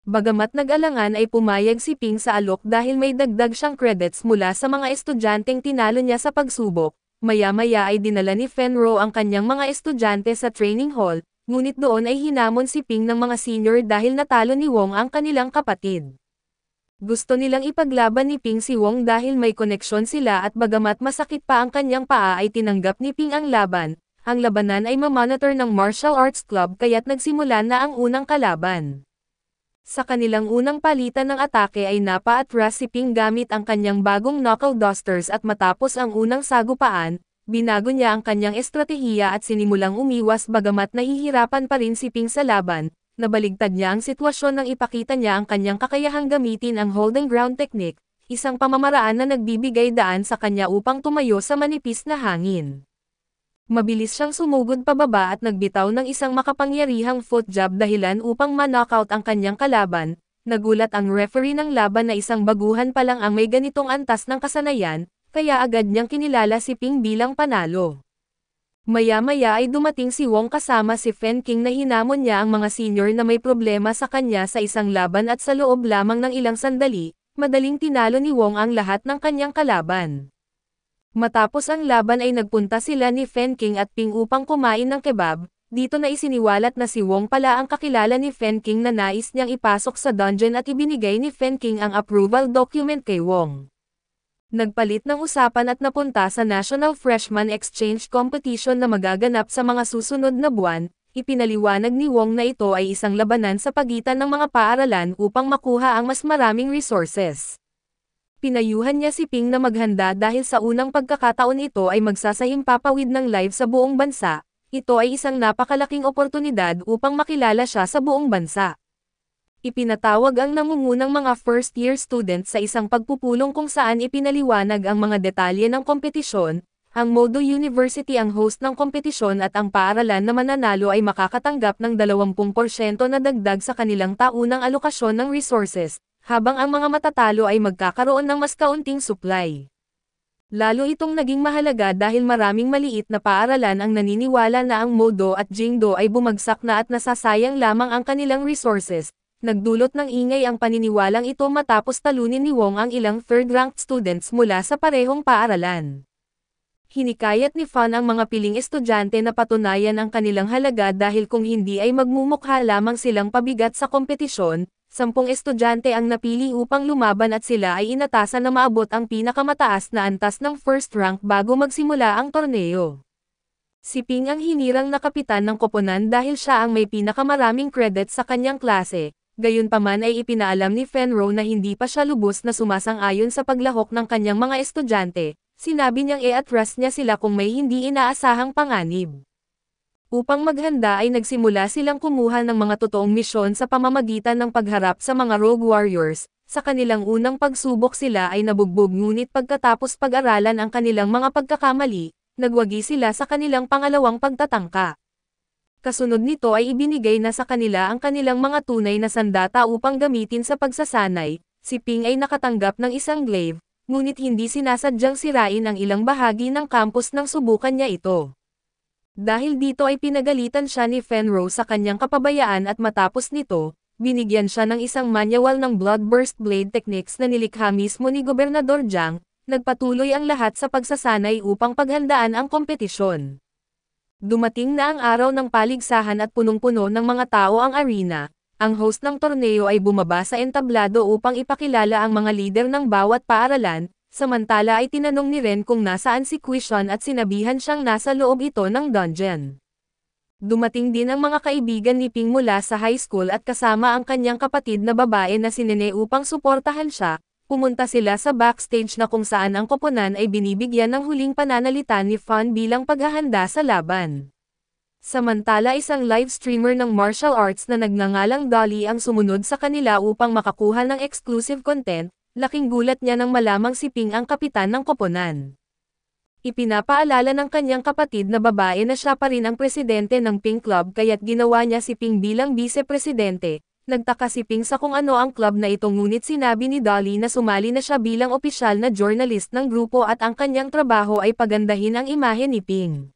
S1: Bagamat nag-alangan ay pumayag si Ping sa alok dahil may dagdag siyang credits mula sa mga estudyanteng tinalo niya sa pagsubok. Maya-maya ay dinala ni Fenro ang kanyang mga estudyante sa training hall, ngunit doon ay hinamon si Ping ng mga senior dahil natalo ni Wong ang kanilang kapatid. Gusto nilang ipaglaban ni Ping si Wong dahil may koneksyon sila at bagamat masakit pa ang kanyang paa ay tinanggap ni Ping ang laban. Ang labanan ay mamonitor ng martial arts club kaya't nagsimula na ang unang kalaban. Sa kanilang unang palitan ng atake ay napaatras si Ping gamit ang kanyang bagong knuckle dusters at matapos ang unang sagupaan, binago niya ang kanyang estratehiya at sinimulang umiwas bagamat nahihirapan pa rin si Ping sa laban, nabaligtad niya ang sitwasyon nang ipakita niya ang kanyang kakayahang gamitin ang holding ground technique, isang pamamaraan na nagbibigay daan sa kanya upang tumayo sa manipis na hangin. Mabilis siyang sumugod pababa at nagbitaw ng isang makapangyarihang foot jab dahilan upang ma-knockout ang kanyang kalaban. Nagulat ang referee ng laban na isang baguhan pa lang ang may ganitong antas ng kasanayan, kaya agad niyang kinilala si Ping bilang panalo. Maya-maya ay dumating si Wong kasama si Fen King na hinamon niya ang mga senior na may problema sa kanya sa isang laban at sa loob lamang ng ilang sandali, madaling tinalo ni Wong ang lahat ng kanyang kalaban. Matapos ang laban ay nagpunta sila ni Fen King at Ping upang kumain ng kebab, dito na isiniwalat na si Wong pala ang kakilala ni Fen King na nais niyang ipasok sa dungeon at ibinigay ni Fen King ang approval document kay Wong. Nagpalit ng usapan at napunta sa National Freshman Exchange Competition na magaganap sa mga susunod na buwan, ipinaliwanag ni Wong na ito ay isang labanan sa pagitan ng mga paaralan upang makuha ang mas maraming resources. Pinayuhan niya si Ping na maghanda dahil sa unang pagkakataon ito ay magsasahimpapawid ng live sa buong bansa, ito ay isang napakalaking oportunidad upang makilala siya sa buong bansa. Ipinatawag ang nangungunang mga first-year students sa isang pagpupulong kung saan ipinaliwanag ang mga detalye ng kompetisyon, ang Modo University ang host ng kompetisyon at ang paaralan na mananalo ay makakatanggap ng 20% na dagdag sa kanilang taunang alokasyon ng resources, habang ang mga matatalo ay magkakaroon ng mas kaunting supply. Lalo itong naging mahalaga dahil maraming maliit na paaralan ang naniniwala na ang Modo at Jingdo ay bumagsak na at nasasayang lamang ang kanilang resources. Nagdulot ng ingay ang paniniwalang ito matapos talunin ni Wong ang ilang third-ranked students mula sa parehong paaralan. Hinikayat ni Fan ang mga piling estudyante na patunayan ang kanilang halaga dahil kung hindi ay magmumukha lamang silang pabigat sa kompetisyon. 10 estudyante ang napili upang lumaban at sila ay inatasan na maabot ang pinakamataas na antas ng first rank bago magsimula ang torneo. Si Ping ang hinirang na kapitan ng koponan dahil siya ang may pinakamaraming credits sa kanyang klase, gayunpaman ay ipinaalam ni Fenro na hindi pa siya lubos na sumasang-ayon sa paglahok ng kanyang mga estudyante, sinabi niyang i-atras niya sila kung may hindi inaasahang panganib. Upang maghanda ay nagsimula silang kumuha ng mga totoong misyon sa pamamagitan ng pagharap sa mga rogue warriors. Sa kanilang unang pagsubok sila ay nabugbog ngunit pagkatapos pag-aralan ang kanilang mga pagkakamali, nagwagi sila sa kanilang pangalawang pagtatangka. Kasunod nito ay ibinigay na sa kanila ang kanilang mga tunay na sandata upang gamitin sa pagsasanay. Si Ping ay nakatanggap ng isang glaive, ngunit hindi sinasadyang sirain ang ilang bahagi ng campus nang subukan niya ito. Dahil dito ay pinagalitan siya ni Fenro sa kanyang kapabayaan at matapos nito, binigyan siya ng isang manual ng bloodburst blade techniques na nilikha mismo ni Gobernador Jiang. Nagpatuloy ang lahat sa pagsasanay upang paghandaan ang kompetisyon. Dumating na ang araw ng paligsahan at punong-puno ng mga tao ang arena. ang host ng torneo ay bumaba sa entablado upang ipakilala ang mga lider ng bawat paaralan, samantala ay tinanong ni Ren kung nasaan si Quishon at sinabihan siyang nasa loob ito ng dungeon. Dumating din ang mga kaibigan ni Ping mula sa high school at kasama ang kanyang kapatid na babae na si Nene upang suportahan siya. Pumunta sila sa backstage na kung saan ang koponan ay binibigyan ng huling pananalita ni Fan bilang paghahanda sa laban. Samantala isang live streamer ng martial arts na nagngangalang Dolly ang sumunod sa kanila upang makakuha ng exclusive content, laking gulat niya nang malamang si Ping ang kapitan ng koponan. Ipinapaalala ng kanyang kapatid na babae na siya pa rin ang presidente ng Ping Club kaya't ginawa niya si Ping bilang vice-presidente. Nagtaka si Ping sa kung ano ang club na ito ngunit sinabi ni Dolly na sumali na siya bilang opisyal na journalist ng grupo at ang kanyang trabaho ay pagandahin ang imahe ni Ping.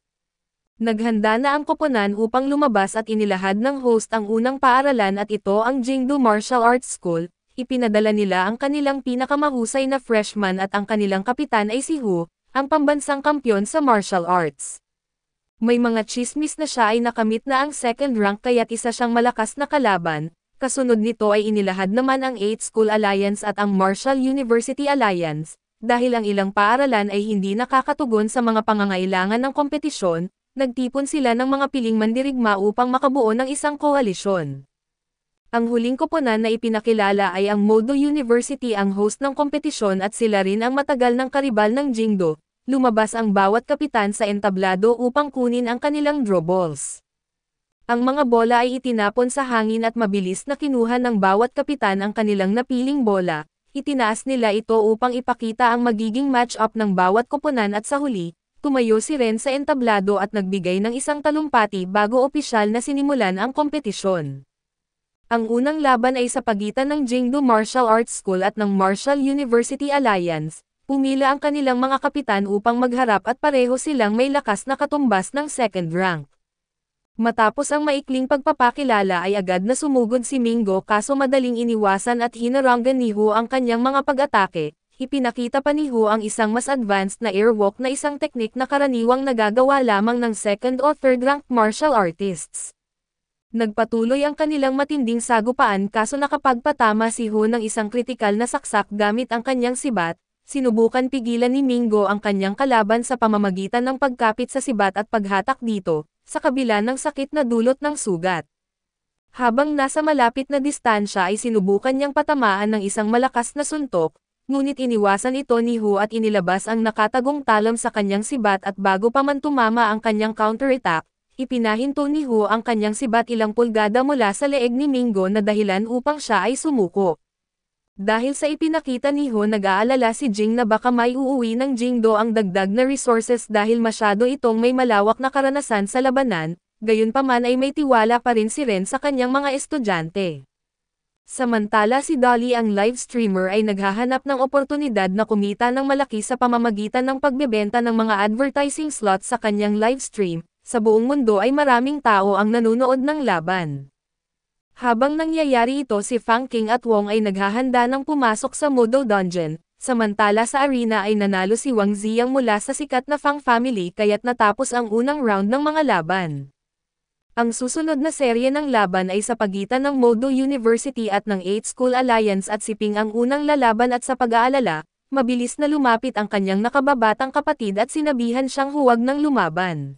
S1: Naghanda na ang koponan upang lumabas at inilahad ng host ang unang paaralan at ito ang Jingdu Martial Arts School. Ipinadala nila ang kanilang pinakamahusay na freshman at ang kanilang kapitan ay si Hu, ang pambansang kampyon sa martial arts. May mga chismis na siya ay nakamit na ang second rank kaya't isa siyang malakas na kalaban. Kasunod nito ay inilahad naman ang 8 School Alliance at ang Martial University Alliance, dahil ang ilang paaralan ay hindi nakakatugon sa mga pangangailangan ng kompetisyon. Nagtipon sila ng mga piling mandirigma upang makabuo ng isang koalisyon. Ang huling koponan na ipinakilala ay ang Modo University ang host ng kompetisyon at sila rin ang matagal ng karibal ng Jingdo. Lumabas ang bawat kapitan sa entablado upang kunin ang kanilang draw balls. Ang mga bola ay itinapon sa hangin at mabilis na kinuha ng bawat kapitan ang kanilang napiling bola. Itinaas nila ito upang ipakita ang magiging match-up ng bawat koponan at sa huli, tumayo si Ren sa entablado at nagbigay ng isang talumpati bago opisyal na sinimulan ang kompetisyon. Ang unang laban ay sa pagitan ng Jingdu Martial Arts School at ng Martial University Alliance. Pumila ang kanilang mga kapitan upang magharap at pareho silang may lakas na katumbas ng second rank. Matapos ang maikling pagpapakilala ay agad na sumugod si Mingo kaso madaling iniwasan at hinarangan ni Hu ang kanyang mga pag-atake. Ipinakita pa ni Hu ang isang mas advanced na airwalk na isang teknik na karaniwang nagagawa lamang ng second o third rank martial artists. Nagpatuloy ang kanilang matinding sagupaan kaso nakapagpatama si Hu ng isang kritikal na saksak gamit ang kanyang sibat. Sinubukan pigilan ni Mingo ang kanyang kalaban sa pamamagitan ng pagkapit sa sibat at paghatak dito, sa kabila ng sakit na dulot ng sugat. Habang nasa malapit na distansya ay sinubukan niyang patamaan ng isang malakas na suntok, ngunit iniwasan ito ni Hu at inilabas ang nakatagong talam sa kanyang sibat at bago pa man tumama ang kanyang counterattack, ipinahinto ni Hu ang kanyang sibat ilang pulgada mula sa leeg ni Mingo na dahilan upang siya ay sumuko. Dahil sa ipinakita ni Hu nag-aalala si Jing na baka may uuwi ng Jingdo ang dagdag na resources dahil masyado itong may malawak na karanasan sa labanan, gayunpaman ay may tiwala pa rin si Ren sa kanyang mga estudyante. Samantala si Dolly ang live streamer ay naghahanap ng oportunidad na kumita ng malaki sa pamamagitan ng pagbebenta ng mga advertising slots sa kanyang live stream. Sa buong mundo ay maraming tao ang nanonood ng laban. Habang nangyayari ito si Fang King at Wong ay naghahanda ng pumasok sa Modo Dungeon, samantala sa arena ay nanalo si Wang Ziyang mula sa sikat na Fang family kaya't natapos ang unang round ng mga laban. Ang susunod na serye ng laban ay sa pagitan ng Modo University at ng 8 School Alliance at si Ping ang unang lalaban at sa pag-aalala, mabilis na lumapit ang kanyang nakababatang kapatid at sinabihan siyang huwag nang lumaban.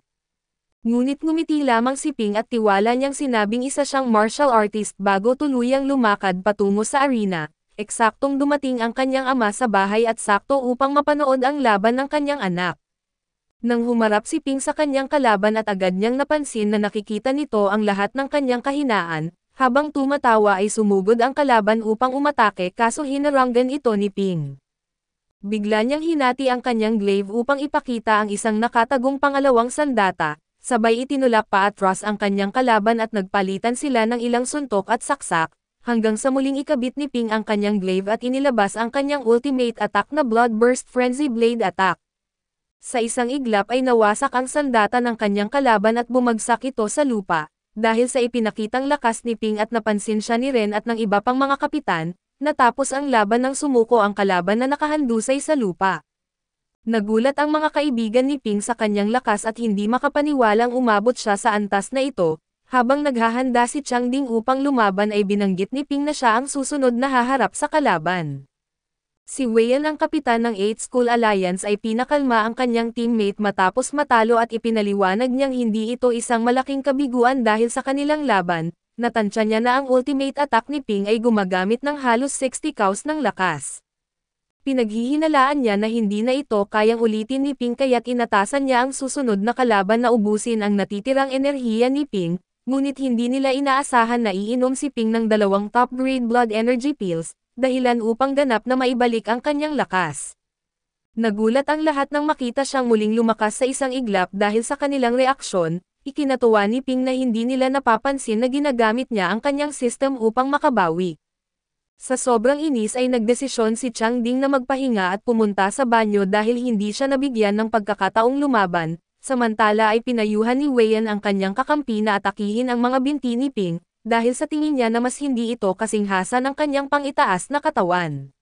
S1: Ngunit ngumiti lamang si Ping at tiwala niyang sinabing isa siyang martial artist bago tuluyang lumakad patungo sa arena. Eksaktong dumating ang kanyang ama sa bahay at sakto upang mapanood ang laban ng kanyang anak. Nang humarap si Ping sa kanyang kalaban at agad niyang napansin na nakikita nito ang lahat ng kanyang kahinaan, habang tumatawa ay sumugod ang kalaban upang umatake kaso hinaranggan ito ni Ping. Bigla niyang hinati ang kanyang glaive upang ipakita ang isang nakatagong pangalawang sandata, sabay itinulak pa atras ang kanyang kalaban at nagpalitan sila ng ilang suntok at saksak, hanggang sa muling ikabit ni Ping ang kanyang glaive at inilabas ang kanyang ultimate attack na Bloodburst Frenzy Blade Attack. Sa isang iglap ay nawasak ang sandata ng kanyang kalaban at bumagsak ito sa lupa. Dahil sa ipinakitang lakas ni Ping at napansin siya ni Ren at ng iba pang mga kapitan, natapos ang laban nang sumuko ang kalaban na nakahandusay sa lupa. Nagulat ang mga kaibigan ni Ping sa kanyang lakas at hindi makapaniwalang umabot siya sa antas na ito, Habang naghahanda si Changding upang lumaban ay binanggit ni Ping na siya ang susunod na haharap sa kalaban. Si Weiyan ang kapitan ng 8 School Alliance ay pinakalma ang kanyang teammate matapos matalo at ipinaliwanag niyang hindi ito isang malaking kabiguan dahil sa kanilang laban, natansya niya na ang ultimate attack ni Ping ay gumagamit ng halos 60 cows ng lakas. Pinaghihinalaan niya na hindi na ito kayang ulitin ni Ping kaya't inatasan niya ang susunod na kalaban na ubusin ang natitirang enerhiya ni Ping, ngunit hindi nila inaasahan na iinom si Ping ng 2 top-grade blood energy pills, dahilan upang ganap na maibalik ang kanyang lakas. Nagulat ang lahat nang makita siyang muling lumakas sa isang iglap dahil sa kanilang reaksyon, ikinatuwa ni Ping na hindi nila napapansin na ginagamit niya ang kanyang system upang makabawi. Sa sobrang inis ay nagdesisyon si Changding na magpahinga at pumunta sa banyo dahil hindi siya nabigyan ng pagkakataong lumaban, samantala ay pinayuhan ni Weiyan ang kanyang kakampi na atakihin ang mga binti ni Ping, dahil sa tingin niya na mas hindi ito kasinghasa ng kanyang pangitaas na katawan.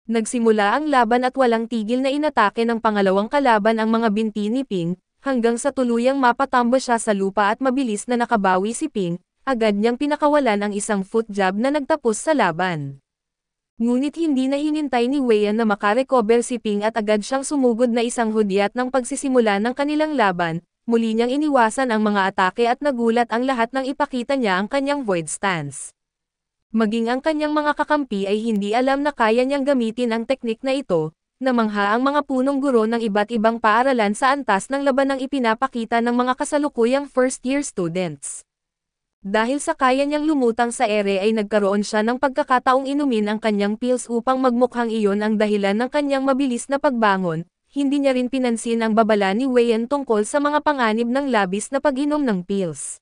S1: Nagsimula ang laban at walang tigil na inatake ng pangalawang kalaban ang mga binti ni Ping, hanggang sa tuluyang mapatambo siya sa lupa at mabilis na nakabawi si Ping. Agad niyang pinakawalan ang isang foot jab na nagtapos sa laban. Ngunit hindi na hinintay ni Weiyan na makarecover si Ping at agad siyang sumugod na isang hudyat ng pagsisimula ng kanilang laban, muli niyang iniwasan ang mga atake at nagulat ang lahat nang ipakita niya ang kanyang void stance. Maging ang kanyang mga kakampi ay hindi alam na kaya niyang gamitin ang teknik na ito, namangha ang mga punong guro ng iba't ibang paaralan sa antas ng labanang ipinapakita ng mga kasalukuyang first-year students. Dahil sa kaya niyang lumutang sa ere ay nagkaroon siya ng pagkakataong inumin ang kanyang pills upang magmukhang iyon ang dahilan ng kanyang mabilis na pagbangon, hindi niya rin pinansin ang babala ni Weiyan tungkol sa mga panganib ng labis na pag-inom ng pills.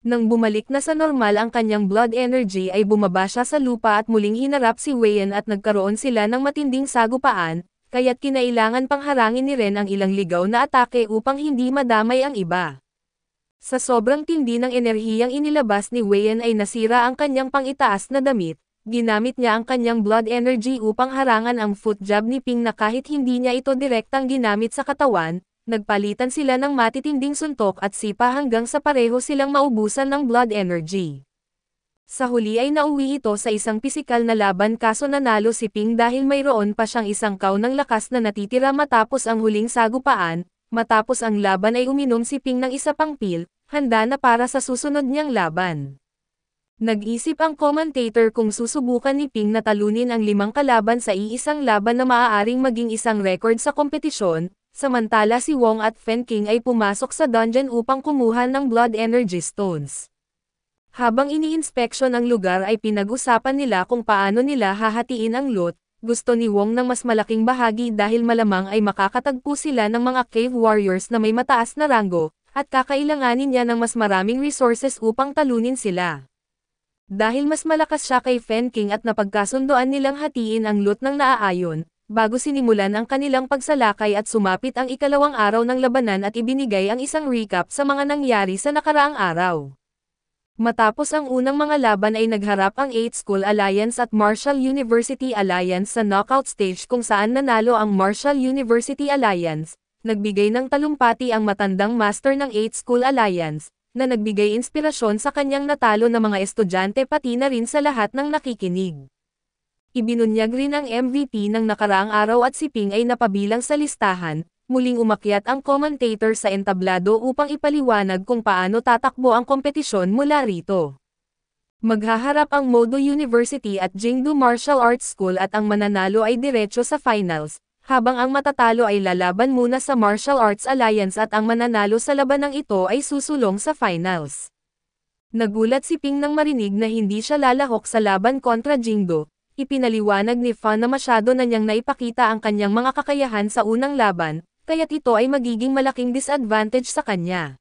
S1: Nang bumalik na sa normal ang kanyang blood energy ay bumaba siya sa lupa at muling hinarap si Weiyan at nagkaroon sila ng matinding sagupaan, kaya't kinailangan pang harangin ni Ren ang ilang ligaw na atake upang hindi madamay ang iba. Sa sobrang tindi ng enerhiyang inilabas ni Weiyan ay nasira ang kanyang pangitaas na damit, ginamit niya ang kanyang blood energy upang harangan ang foot jab ni Ping na kahit hindi niya ito direktang ginamit sa katawan, nagpalitan sila ng matitinding suntok at sipa hanggang sa pareho silang maubusan ng blood energy. Sa huli ay nauwi ito sa isang pisikal na laban kaso nanalo si Ping dahil mayroon pa siyang isang kaw ng lakas na natitira matapos ang huling sagupaan. Matapos ang laban ay uminom si Ping ng isa pang pill, handa na para sa susunod niyang laban. Nag-isip ang commentator kung susubukan ni Ping na talunin ang 5 kalaban sa iisang laban na maaaring maging isang record sa kompetisyon, samantala si Wong at Fen King ay pumasok sa dungeon upang kumuha ng blood energy stones. Habang ini-inspeksyon ang lugar ay pinag-usapan nila kung paano nila hahatiin ang loot. Gusto ni Wong ng mas malaking bahagi dahil malamang ay makakatagpo sila ng mga cave warriors na may mataas na ranggo, at kakailanganin niya ng mas maraming resources upang talunin sila. Dahil mas malakas siya kay Fen King at napagkasundoan nilang hatiin ang loot ng naaayon, bago sinimulan ang kanilang pagsalakay at sumapit ang ikalawang araw ng labanan at ibinigay ang isang recap sa mga nangyari sa nakaraang araw. Matapos ang unang mga laban ay nagharap ang 8 School Alliance at Marshall University Alliance sa knockout stage kung saan nanalo ang Marshall University Alliance, nagbigay ng talumpati ang matandang master ng 8 School Alliance, na nagbigay inspirasyon sa kanyang natalo na mga estudyante pati na rin sa lahat ng nakikinig. Ibinunyag rin ang MVP ng nakaraang araw at si Ping ay napabilang sa listahan. Muling umakyat ang commentator sa entablado upang ipaliwanag kung paano tatakbo ang kompetisyon mula rito. Maghaharap ang Modo University at Jingdu Martial Arts School at ang mananalo ay diretso sa finals, habang ang matatalo ay lalaban muna sa Martial Arts Alliance at ang mananalo sa labanang ito ay susulong sa finals. Nagulat si Ping nang marinig na hindi siya lalahok sa laban kontra Jingdu. Ipinaliwanag ni Fan na masyado na niyang naipakita ang kanyang mga kakayahan sa unang laban, kaya't ito ay magiging malaking disadvantage sa kanya.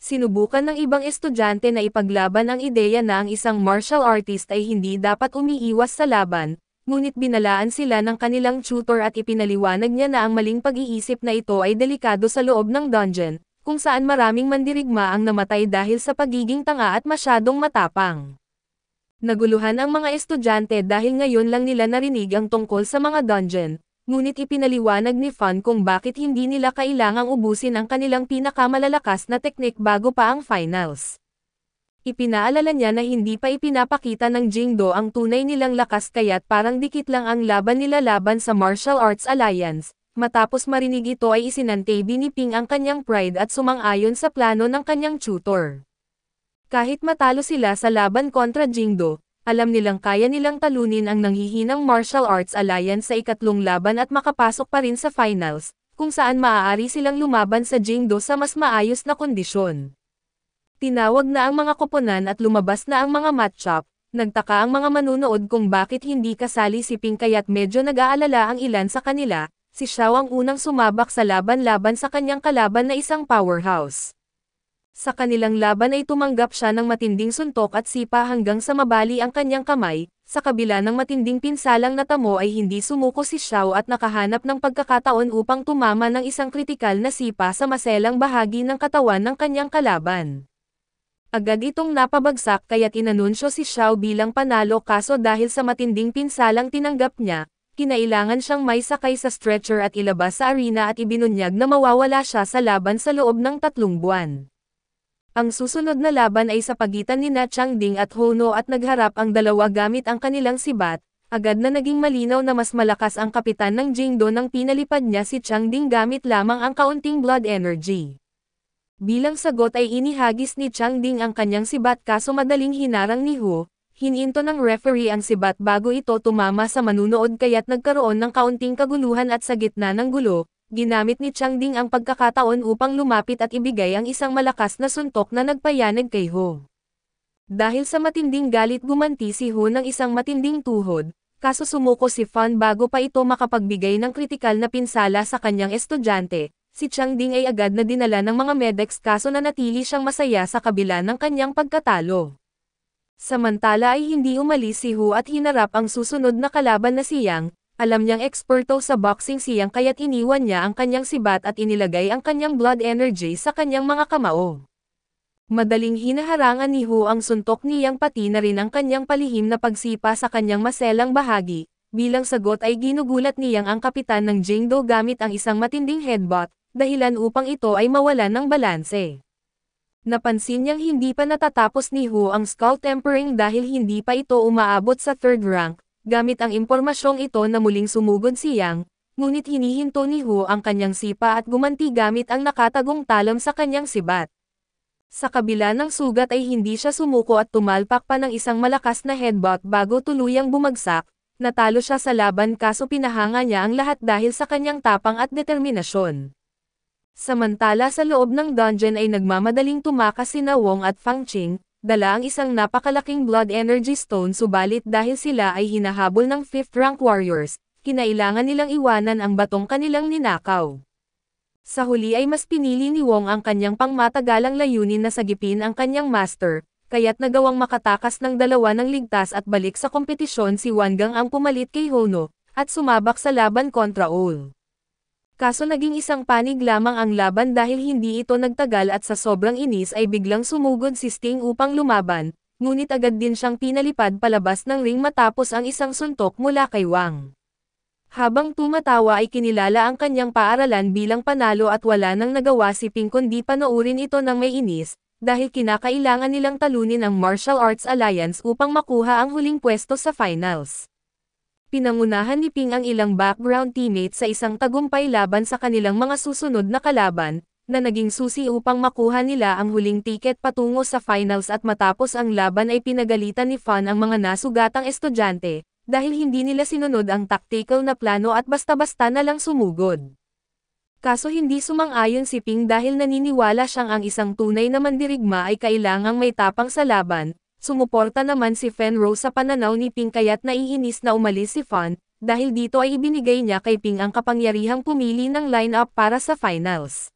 S1: Sinubukan ng ibang estudyante na ipaglaban ang ideya na ang isang martial artist ay hindi dapat umiiwas sa laban, ngunit binalaan sila ng kanilang tutor at ipinaliwanag niya na ang maling pag-iisip na ito ay delikado sa loob ng dungeon, kung saan maraming mandirigma ang namatay dahil sa pagiging tanga at masyadong matapang. Naguluhan ang mga estudyante dahil ngayon lang nila narinig ang tungkol sa mga dungeon. Ngunit ipinaliwanag ni Fan kung bakit hindi nila kailangang ubusin ang kanilang pinakamalalakas na teknik bago pa ang finals. Ipinaalala niya na hindi pa ipinapakita ng Jingdo ang tunay nilang lakas kaya't parang dikit lang ang laban nila laban sa Martial Arts Alliance. Matapos marinig ito ay isinantabi ni Ping ang kanyang pride at sumang-ayon sa plano ng kanyang tutor. Kahit matalo sila sa laban kontra Jingdo, alam nilang kaya nilang talunin ang nanghihinang Martial Arts Alliance sa ikatlong laban at makapasok pa rin sa finals, kung saan maaari silang lumaban sa Jingdo sa mas maayos na kondisyon. Tinawag na ang mga koponan at lumabas na ang mga matchup. Nagtaka ang mga manunood kung bakit hindi kasali si Ping kaya't medyo nag-aalala ang ilan sa kanila. Si Xiao ang unang sumabak sa laban-laban sa kanyang kalaban na isang powerhouse. Sa kanilang laban ay tumanggap siya ng matinding suntok at sipa hanggang sa mabali ang kanyang kamay. Sa kabila ng matinding pinsalang natamo ay hindi sumuko si Xiao at nakahanap ng pagkakataon upang tumama ng isang kritikal na sipa sa maselang bahagi ng katawan ng kanyang kalaban. Agad itong napabagsak kaya't inanunsyo si Xiao bilang panalo kaso dahil sa matinding pinsalang tinanggap niya, kinailangan siyang may sakay sa stretcher at ilabas sa arena at ibinunyag na mawawala siya sa laban sa loob ng 3 buwan. Ang susunod na laban ay sa pagitan ni Changding at Hono at nagharap ang dalawa gamit ang kanilang sibat. Agad na naging malinaw na mas malakas ang kapitan ng Jingdo nang pinalipad niya si Changding gamit lamang ang kaunting blood energy. Bilang sagot ay inihagis ni Changding ang kanyang sibat kaso madaling hinarang ni Hu. Hininto ng referee ang sibat bago ito tumama sa manunood kaya't nagkaroon ng kaunting kaguluhan at sa gitna ng gulo, ginamit ni Changding ang pagkakataon upang lumapit at ibigay ang isang malakas na suntok na nagpayanig kay Hu. Dahil sa matinding galit gumanti si Hu ng isang matinding tuhod, kaso sumuko si Fan bago pa ito makapagbigay ng kritikal na pinsala sa kanyang estudyante. Si Changding ay agad na dinala ng mga medics kaso nanatili siyang masaya sa kabila ng kanyang pagkatalo. Samantala ay hindi umalis si Hu at hinarap ang susunod na kalaban na si Yang. Alam niyang eksperto sa boxing si Yang kaya't iniwan niya ang kanyang sibat at inilagay ang kanyang blood energy sa kanyang mga kamao. Madaling hinaharangan ni Hu ang suntok ni Yang pati na rin ang kanyang palihim na pagsipa sa kanyang maselang bahagi. Bilang sagot ay ginugulat ni Yang ang kapitan ng Jingdo gamit ang isang matinding headbutt, dahilan upang ito ay mawalan ng balanse. Napansin niyang hindi pa natatapos ni Hu ang skull tempering dahil hindi pa ito umaabot sa 3rd rank, gamit ang impormasyong ito na muling sumugod si Yang, ngunit hinihinto ni Hu ang kanyang sipa at gumanti gamit ang nakatagong talam sa kanyang sibat. Sa kabila ng sugat ay hindi siya sumuko at tumalpak pa ng isang malakas na headbutt bago tuluyang bumagsak. Natalo siya sa laban kaso pinahanga niya ang lahat dahil sa kanyang tapang at determinasyon. Samantala sa loob ng dungeon ay nagmamadaling tumakas sina Wong at Fang Qing, dala ang isang napakalaking blood energy stone subalit dahil sila ay hinahabol ng 5th rank warriors, kinailangan nilang iwanan ang batong kanilang ninakaw. Sa huli ay mas pinili ni Wong ang kanyang pangmatagalang layunin na sagipin ang kanyang master, kaya't nagawang makatakas ng dalawa ng ligtas at balik sa kompetisyon si Wangang ang pumalit kay Hono, at sumabak sa laban kontra Ol. Kaso naging isang panig lamang ang laban dahil hindi ito nagtagal at sa sobrang inis ay biglang sumugod si Sting upang lumaban, ngunit agad din siyang pinalipad palabas ng ring matapos ang isang suntok mula kay Wang. Habang tumatawa ay kinilala ang kanyang paaralan bilang panalo at wala nang nagawa si Ping kundi panoorin ito ng may inis, dahil kinakailangan nilang talunin ang Martial Arts Alliance upang makuha ang huling pwesto sa finals. Pinangunahan ni Ping ang ilang background teammates sa isang tagumpay laban sa kanilang mga susunod na kalaban, na naging susi upang makuha nila ang huling tiket patungo sa finals at matapos ang laban ay pinagalitan ni Fan ang mga nasugatang estudyante, dahil hindi nila sinunod ang tactical na plano at basta-basta na lang sumugod. Kaso hindi sumang-ayon si Ping dahil naniniwala siyang ang isang tunay na mandirigma ay kailangang may tapang sa laban. Sumuporta naman si Fenro sa pananaw ni Ping kaya't naiinis na umalis si Fan, dahil dito ay ibinigay niya kay Ping ang kapangyarihang pumili ng line-up para sa finals.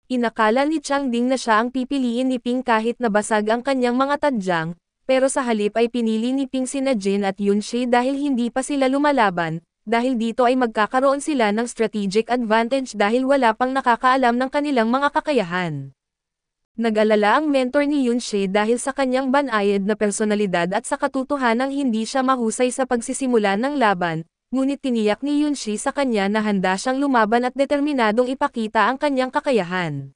S1: Inakala ni Changding na siya ang pipiliin ni Ping kahit nabasag ang kanyang mga tadyang, pero sa halip ay pinili ni Ping sina Jin at Yunshi dahil hindi pa sila lumalaban, dahil dito ay magkakaroon sila ng strategic advantage dahil wala pang nakakaalam ng kanilang mga kakayahan. Nag-alala ang mentor ni Yunshi dahil sa kanyang banayad na personalidad at sa katotohanang hindi siya mahusay sa pagsisimula ng laban, ngunit tiniyak ni Yunshi sa kanya na handa siyang lumaban at determinadong ipakita ang kanyang kakayahan.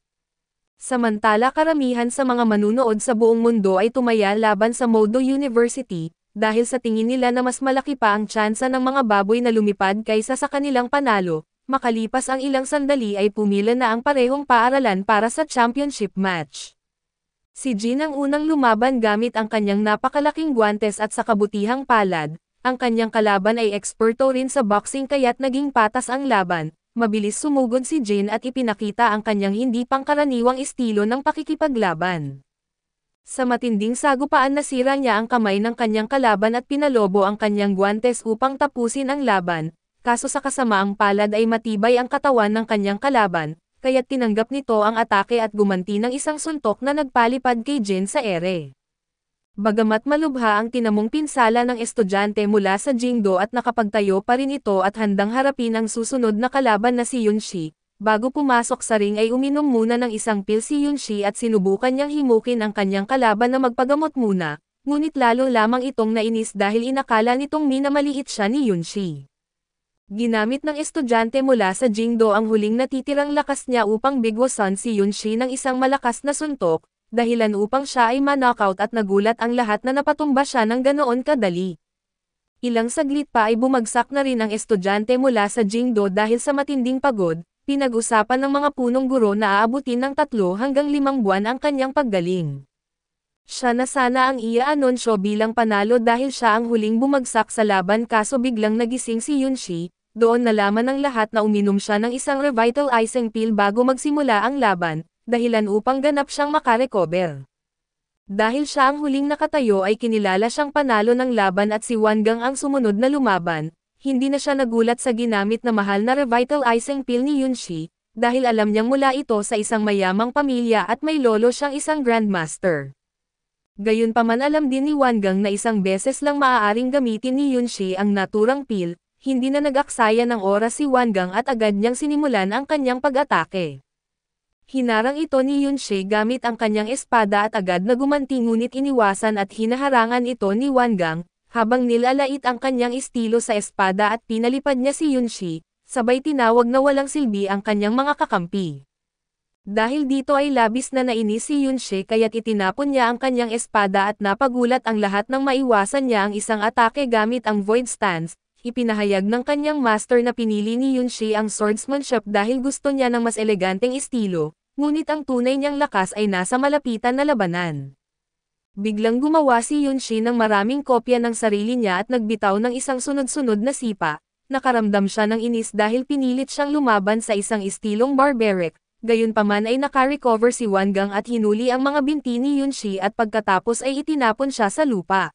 S1: Samantala karamihan sa mga manunood sa buong mundo ay tumaya laban sa Modo University, dahil sa tingin nila na mas malaki pa ang tsansa ng mga baboy na lumipad kaysa sa kanilang panalo. Makalipas ang ilang sandali ay pumila na ang parehong paaralan para sa championship match. Si Jin ang unang lumaban gamit ang kanyang napakalaking guwantes at sa kabutihang palad. Ang kanyang kalaban ay eksperto rin sa boxing kaya't naging patas ang laban. Mabilis sumugod si Jin at ipinakita ang kanyang hindi pangkaraniwang estilo ng pakikipaglaban. Sa matinding sagupaan nasira niya ang kamay ng kanyang kalaban at pinalobo ang kanyang guwantes upang tapusin ang laban, kaso sa kasamaang palad ay matibay ang katawan ng kanyang kalaban, kaya't tinanggap nito ang atake at gumanti ng isang suntok na nagpalipad kay Jin sa ere. Bagamat malubha ang tinamong pinsala ng estudyante mula sa Jingdo at nakapagtayo pa rin ito at handang harapin ang susunod na kalaban na si Yunshi, bago pumasok sa ring ay uminom muna ng isang pil si Yunshi at sinubukan niyang himukin ang kanyang kalaban na magpagamot muna, ngunit lalo lamang itong nainis dahil inakala nitong minamaliit siya ni Yunshi. Ginamit ng estudyante mula sa Jingdo ang huling natitirang lakas niya upang bigwasan si Yunshi ng isang malakas na suntok, dahilan upang siya ay ma-knockout at nagulat ang lahat na napatumba siya ng ganoon kadali. Ilang saglit pa ay bumagsak na rin ang estudyante mula sa Jingdo dahil sa matinding pagod, pinag-usapan ng mga punong guro na aabutin ng 3 hanggang 5 buwan ang kanyang paggaling. Siya na sana ang ia-anunsyo bilang panalo dahil siya ang huling bumagsak sa laban kaso biglang nagising si Yunshi, doon nalaman ng lahat na uminom siya ng isang revitalizing pill bago magsimula ang laban, dahilan upang ganap siyang makarecover. Dahil siya ang huling nakatayo ay kinilala siyang panalo ng laban at si Wangang ang sumunod na lumaban, hindi na siya nagulat sa ginamit na mahal na revitalizing pill ni Yunshi, dahil alam niyang mula ito sa isang mayamang pamilya at may lolo siyang isang grandmaster. Gayunpaman alam din ni Wangang na isang beses lang maaaring gamitin ni Yunshi ang naturang pill, hindi na nag-aksaya ng oras si Wangang at agad niyang sinimulan ang kanyang pag-atake. Hinarang ito ni Yunshi gamit ang kanyang espada at agad na gumanti ngunit iniwasan at hinaharangan ito ni Wangang, habang nilalait ang kanyang estilo sa espada at pinalipad niya si Yunshi, sabay tinawag na walang silbi ang kanyang mga kakampi. Dahil dito ay labis na nainis si Yunshi kaya't itinapon niya ang kanyang espada at napagulat ang lahat nang maiwasan niya ang isang atake gamit ang Void Stance. Ipinahayag ng kanyang master na pinili ni Yunshi ang swordsmanship dahil gusto niya ng mas eleganteng estilo. Ngunit ang tunay niyang lakas ay nasa malapitan na labanan. Biglang gumawa si Yunshi ng maraming kopya ng sarili niya at nagbitaw ng isang sunod-sunod na sipa. Nakaramdam siya ng inis dahil pinilit siyang lumaban sa isang estilong barbaric. Gayunpaman ay nakarecover si Wangang at hinuli ang mga binti ni Yunshi at pagkatapos ay itinapon siya sa lupa.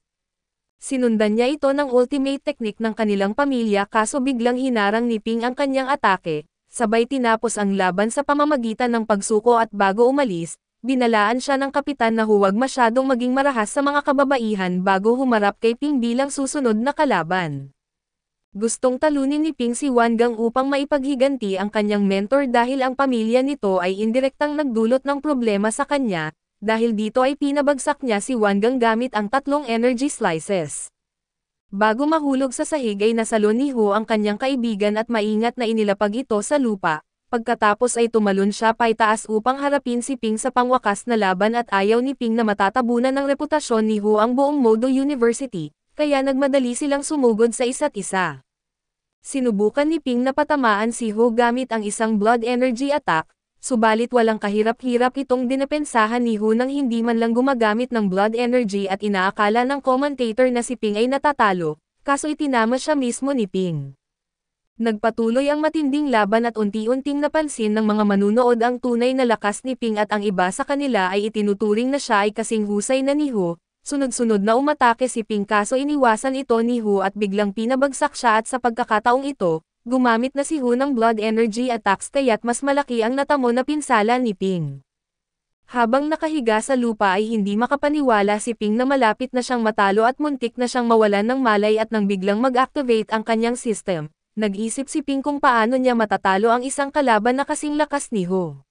S1: Sinundan niya ito ng ultimate technique ng kanilang pamilya kaso biglang hinarang ni Ping ang kanyang atake. Sabay tinapos ang laban sa pamamagitan ng pagsuko at bago umalis, binalaan siya ng kapitan na huwag masyadong maging marahas sa mga kababaihan bago humarap kay Ping bilang susunod na kalaban. Gustong talunin ni Ping si Wangang upang maipaghiganti ang kanyang mentor dahil ang pamilya nito ay indirektang nagdulot ng problema sa kanya, dahil dito ay pinabagsak niya si Wangang gamit ang 3 energy slices. Bago mahulog sa sahig ay nasalon ni Ho ang kanyang kaibigan at maingat na inilapag ito sa lupa, pagkatapos ay tumalon siya paitaas upang harapin si Ping sa pangwakas na laban at ayaw ni Ping na matatabunan ng reputasyon ni Ho ang buong Modo University, kaya nagmadali silang sumugod sa isa't isa. Sinubukan ni Ping na patamaan si Ho gamit ang isang blood energy attack, subalit walang kahirap-hirap itong dinepensahan ni Ho nang hindi man lang gumagamit ng blood energy at inaakala ng commentator na si Ping ay natatalo, kaso itinama siya mismo ni Ping. Nagpatuloy ang matinding laban at unti-unting napansin ng mga manunood ang tunay na lakas ni Ping at ang iba sa kanila ay itinuturing na siya ay kasing husay na ni Ho. Sunod-sunod na umatake si Ping kaso iniwasan ito ni Ho at biglang pinabagsak siya at sa pagkakataong ito, gumamit na si Ho ng blood energy attacks kaya't mas malaki ang natamo na pinsala ni Ping. Habang nakahiga sa lupa ay hindi makapaniwala si Ping na malapit na siyang matalo at muntik na siyang mawalan ng malay at nang biglang mag-activate ang kanyang system, nag-isip si Ping kung paano niya matatalo ang isang kalaban na kasing lakas ni Ho.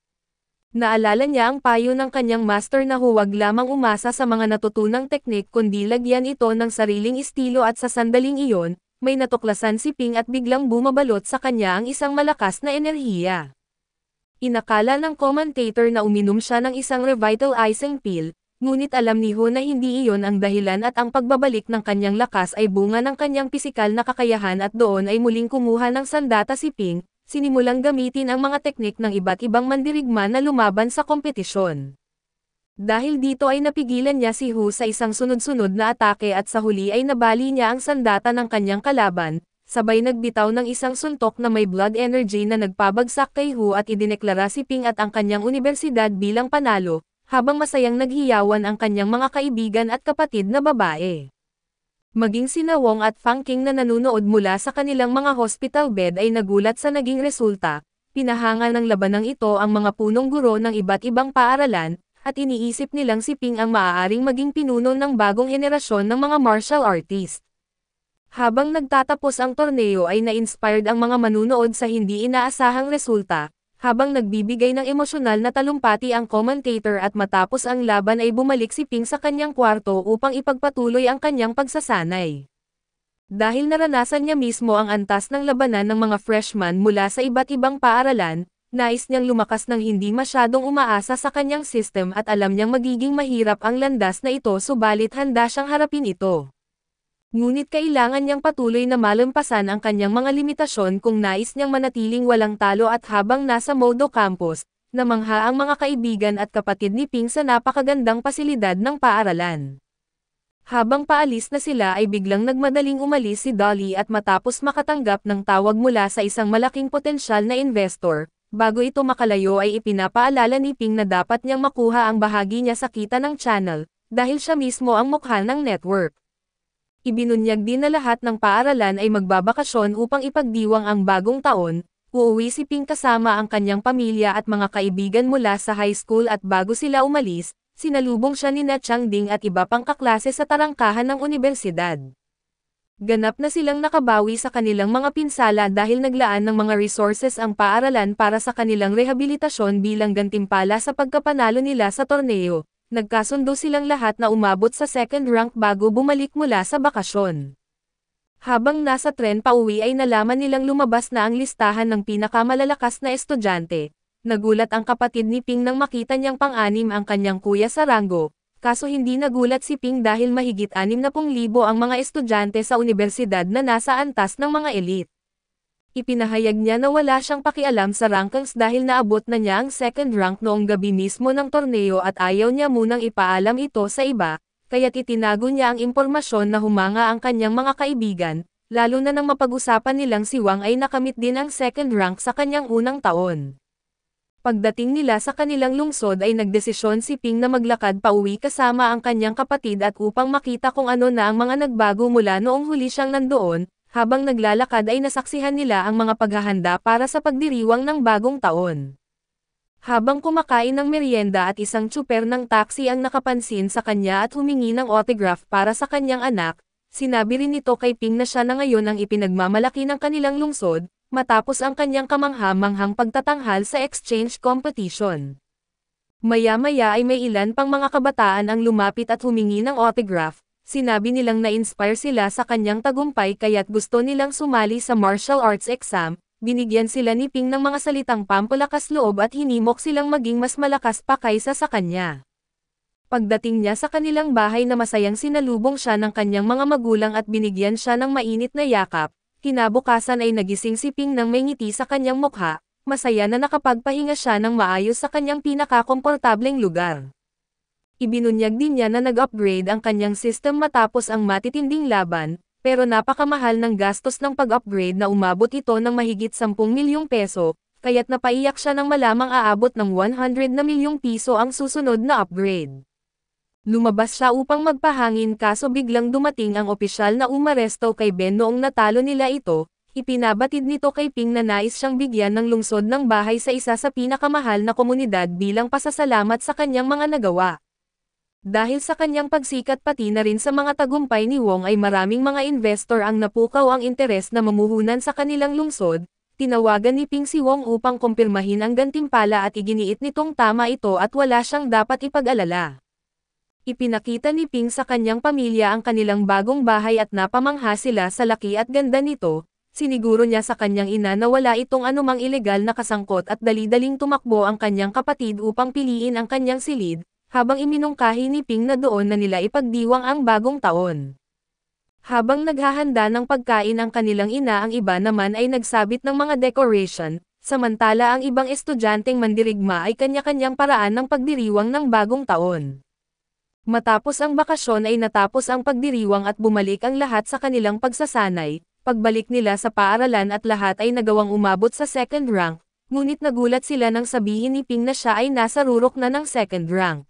S1: Naalala niya ang payo ng kanyang master na huwag lamang umasa sa mga natutunang teknik kundi lagyan ito ng sariling estilo at sa sandaling iyon, may natuklasan si Ping at biglang bumabalot sa kanya ang isang malakas na enerhiya. Inakala ng commentator na uminom siya ng isang revitalizing pill, ngunit alam ni Ho na hindi iyon ang dahilan at ang pagbabalik ng kanyang lakas ay bunga ng kanyang pisikal na kakayahan at doon ay muling kumuha ng sandata si Ping, sinimulang gamitin ang mga teknik ng iba't ibang mandirigma na lumaban sa kompetisyon. Dahil dito ay napigilan niya si Ho sa isang sunod-sunod na atake at sa huli ay nabali niya ang sandata ng kanyang kalaban, sabay nagbitaw ng isang suntok na may blood energy na nagpabagsak kay Ho at idineklara si Ping at ang kanyang universidad bilang panalo, habang masayang naghiyawan ang kanyang mga kaibigan at kapatid na babae. Maging sina Wong at Fang King na nanunood mula sa kanilang mga hospital bed ay nagulat sa naging resulta, pinahanga ng labanang ito ang mga punong guro ng iba't ibang paaralan, at iniisip nilang si Ping ang maaaring maging pinuno ng bagong henerasyon ng mga martial artist. Habang nagtatapos ang torneo ay na-inspired ang mga manunood sa hindi inaasahang resulta, habang nagbibigay ng emosyonal na talumpati ang commentator at matapos ang laban ay bumalik si Ping sa kanyang kwarto upang ipagpatuloy ang kanyang pagsasanay. Dahil naranasan niya mismo ang antas ng labanan ng mga freshman mula sa iba't ibang paaralan, nais niyang lumakas ng hindi masyadong umaasa sa kanyang system at alam niyang magiging mahirap ang landas na ito subalit handa siyang harapin ito. Ngunit kailangan niyang patuloy na malampasan ang kanyang mga limitasyon kung nais niyang manatiling walang talo at habang nasa Modo Campus, namangha ang mga kaibigan at kapatid ni Ping sa napakagandang pasilidad ng paaralan. Habang paalis na sila ay biglang nagmadaling umalis si Dolly at matapos makatanggap ng tawag mula sa isang malaking potensyal na investor, bago ito makalayo ay ipinapaalala ni Ping na dapat niyang makuha ang bahagi niya sa kita ng channel, dahil siya mismo ang mukha ng network. Ibinunyag din na lahat ng paaralan ay magbabakasyon upang ipagdiwang ang bagong taon, uuwi si Ping kasama ang kanyang pamilya at mga kaibigan mula sa high school at bago sila umalis, sinalubong siya ni na Chang Ding at iba pang kaklase sa tarangkahan ng unibersidad. Ganap na silang nakabawi sa kanilang mga pinsala dahil naglaan ng mga resources ang paaralan para sa kanilang rehabilitasyon bilang gantimpala sa pagkapanalo nila sa torneo. Nagkasundo silang lahat na umabot sa second rank bago bumalik mula sa bakasyon. Habang nasa tren pauwi ay nalaman nilang lumabas na ang listahan ng pinakamalalakas na estudyante. Nagulat ang kapatid ni Ping nang makita niyang pang-anim ang kanyang kuya sa ranggo. Kaso hindi nagulat si Ping dahil mahigit 60,000 ang mga estudyante sa universidad na nasa antas ng mga elite. Ipinahayag niya na wala siyang pakialam sa rankings dahil naabot na niya ang second rank noong gabi mismo ng torneo at ayaw niya munang ipaalam ito sa iba, kaya't itinago niya ang impormasyon na humanga ang kanyang mga kaibigan, lalo na nang mapag-usapan nilang si Wang ay nakamit din ang second rank sa kanyang unang taon. Pagdating nila sa kanilang lungsod ay nagdesisyon si Ping na maglakad pauwi kasama ang kanyang kapatid at upang makita kung ano na ang mga nagbago mula noong huli siyang nandoon, habang naglalakad ay nasaksihan nila ang mga paghahanda para sa pagdiriwang ng bagong taon. Habang kumakain ng merienda at isang tsuper ng taxi ang nakapansin sa kanya at humingi ng autograph para sa kanyang anak, sinabi rin nito kay Ping na siya na ngayon ang ipinagmamalaki ng kanilang lungsod, matapos ang kanyang kamangha-manghang pagtatanghal sa exchange competition. Maya-maya ay may ilan pang mga kabataan ang lumapit at humingi ng autograph, sinabi nilang na-inspire sila sa kanyang tagumpay kaya't gusto nilang sumali sa martial arts exam, binigyan sila ni Ping ng mga salitang pampalakas loob at hinimok silang maging mas malakas pa kaysa sa kanya. Pagdating niya sa kanilang bahay na masayang sinalubong siya ng kanyang mga magulang at binigyan siya ng mainit na yakap, kinabukasan ay nagising si Ping nang may ngiti sa kanyang mukha, masaya na nakapagpahinga siya ng maayos sa kanyang pinakakomportableng lugar. Ibinunyag din niya na nag-upgrade ang kanyang system matapos ang matitinding laban, pero napakamahal ng gastos ng pag-upgrade na umabot ito ng mahigit 10 milyong peso, kaya't napaiyak siya nang malamang aabot ng 100 na milyong piso ang susunod na upgrade. Lumabas siya upang magpahangin kaso biglang dumating ang opisyal na umaresto kay Ben noong natalo nila ito, ipinabatid nito kay Ping na nais siyang bigyan ng lungsod ng bahay sa isa sa pinakamahal na komunidad bilang pasasalamat sa kanyang mga nagawa. Dahil sa kanyang pagsikat pati na rin sa mga tagumpay ni Wong ay maraming mga investor ang napukaw ang interes na mamuhunan sa kanilang lungsod, tinawagan ni Ping si Wong upang kumpirmahin ang gantimpala at iginiit nitong tama ito at wala siyang dapat ipag-alala. Ipinakita ni Ping sa kanyang pamilya ang kanilang bagong bahay at napamangha sila sa laki at ganda nito, siniguro niya sa kanyang ina na wala itong anumang ilegal na kasangkot at dali-daling tumakbo ang kanyang kapatid upang piliin ang kanyang silid, habang iminungkahi ni Ping na doon na nila ipagdiwang ang bagong taon. Habang naghahanda ng pagkain ang kanilang ina, ang iba naman ay nagsabit ng mga decoration, samantala ang ibang estudyanteng mandirigma ay kanya-kanyang paraan ng pagdiriwang ng bagong taon. Matapos ang bakasyon ay natapos ang pagdiriwang at bumalik ang lahat sa kanilang pagsasanay. Pagbalik nila sa paaralan at lahat ay nagawang umabot sa second rank, ngunit nagulat sila nang sabihin ni Ping na siya ay nasa rurok na ng second rank.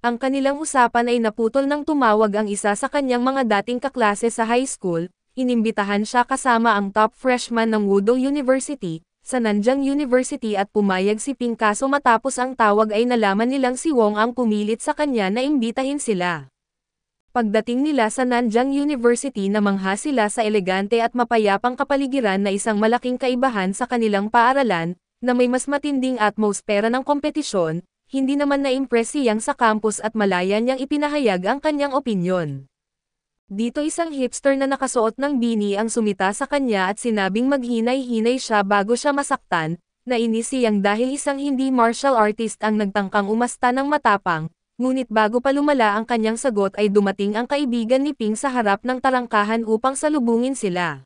S1: Ang kanilang usapan ay naputol nang tumawag ang isa sa kanyang mga dating kaklase sa high school, inimbitahan siya kasama ang top freshman ng Wudong University, sa Nanjing University at pumayag si Ping, kaso matapos ang tawag ay nalaman nilang si Wong ang pumilit sa kanya na imbitahin sila. Pagdating nila sa Nanjing University, namangha sila sa elegante at mapayapang kapaligiran na isang malaking kaibahan sa kanilang paaralan, na may mas matinding atmosfera ng kompetisyon. Hindi naman na-impress si Yang sa campus at malaya niyang ipinahayag ang kanyang opinyon. Dito isang hipster na nakasuot ng beanie ang sumita sa kanya at sinabing maghinay-hinay siya bago siya masaktan. Nainis si Yang dahil isang hindi martial artist ang nagtangkang umasta ng matapang, ngunit bago pa lumala ang kanyang sagot ay dumating ang kaibigan ni Ping sa harap ng tarangkahan upang salubungin sila.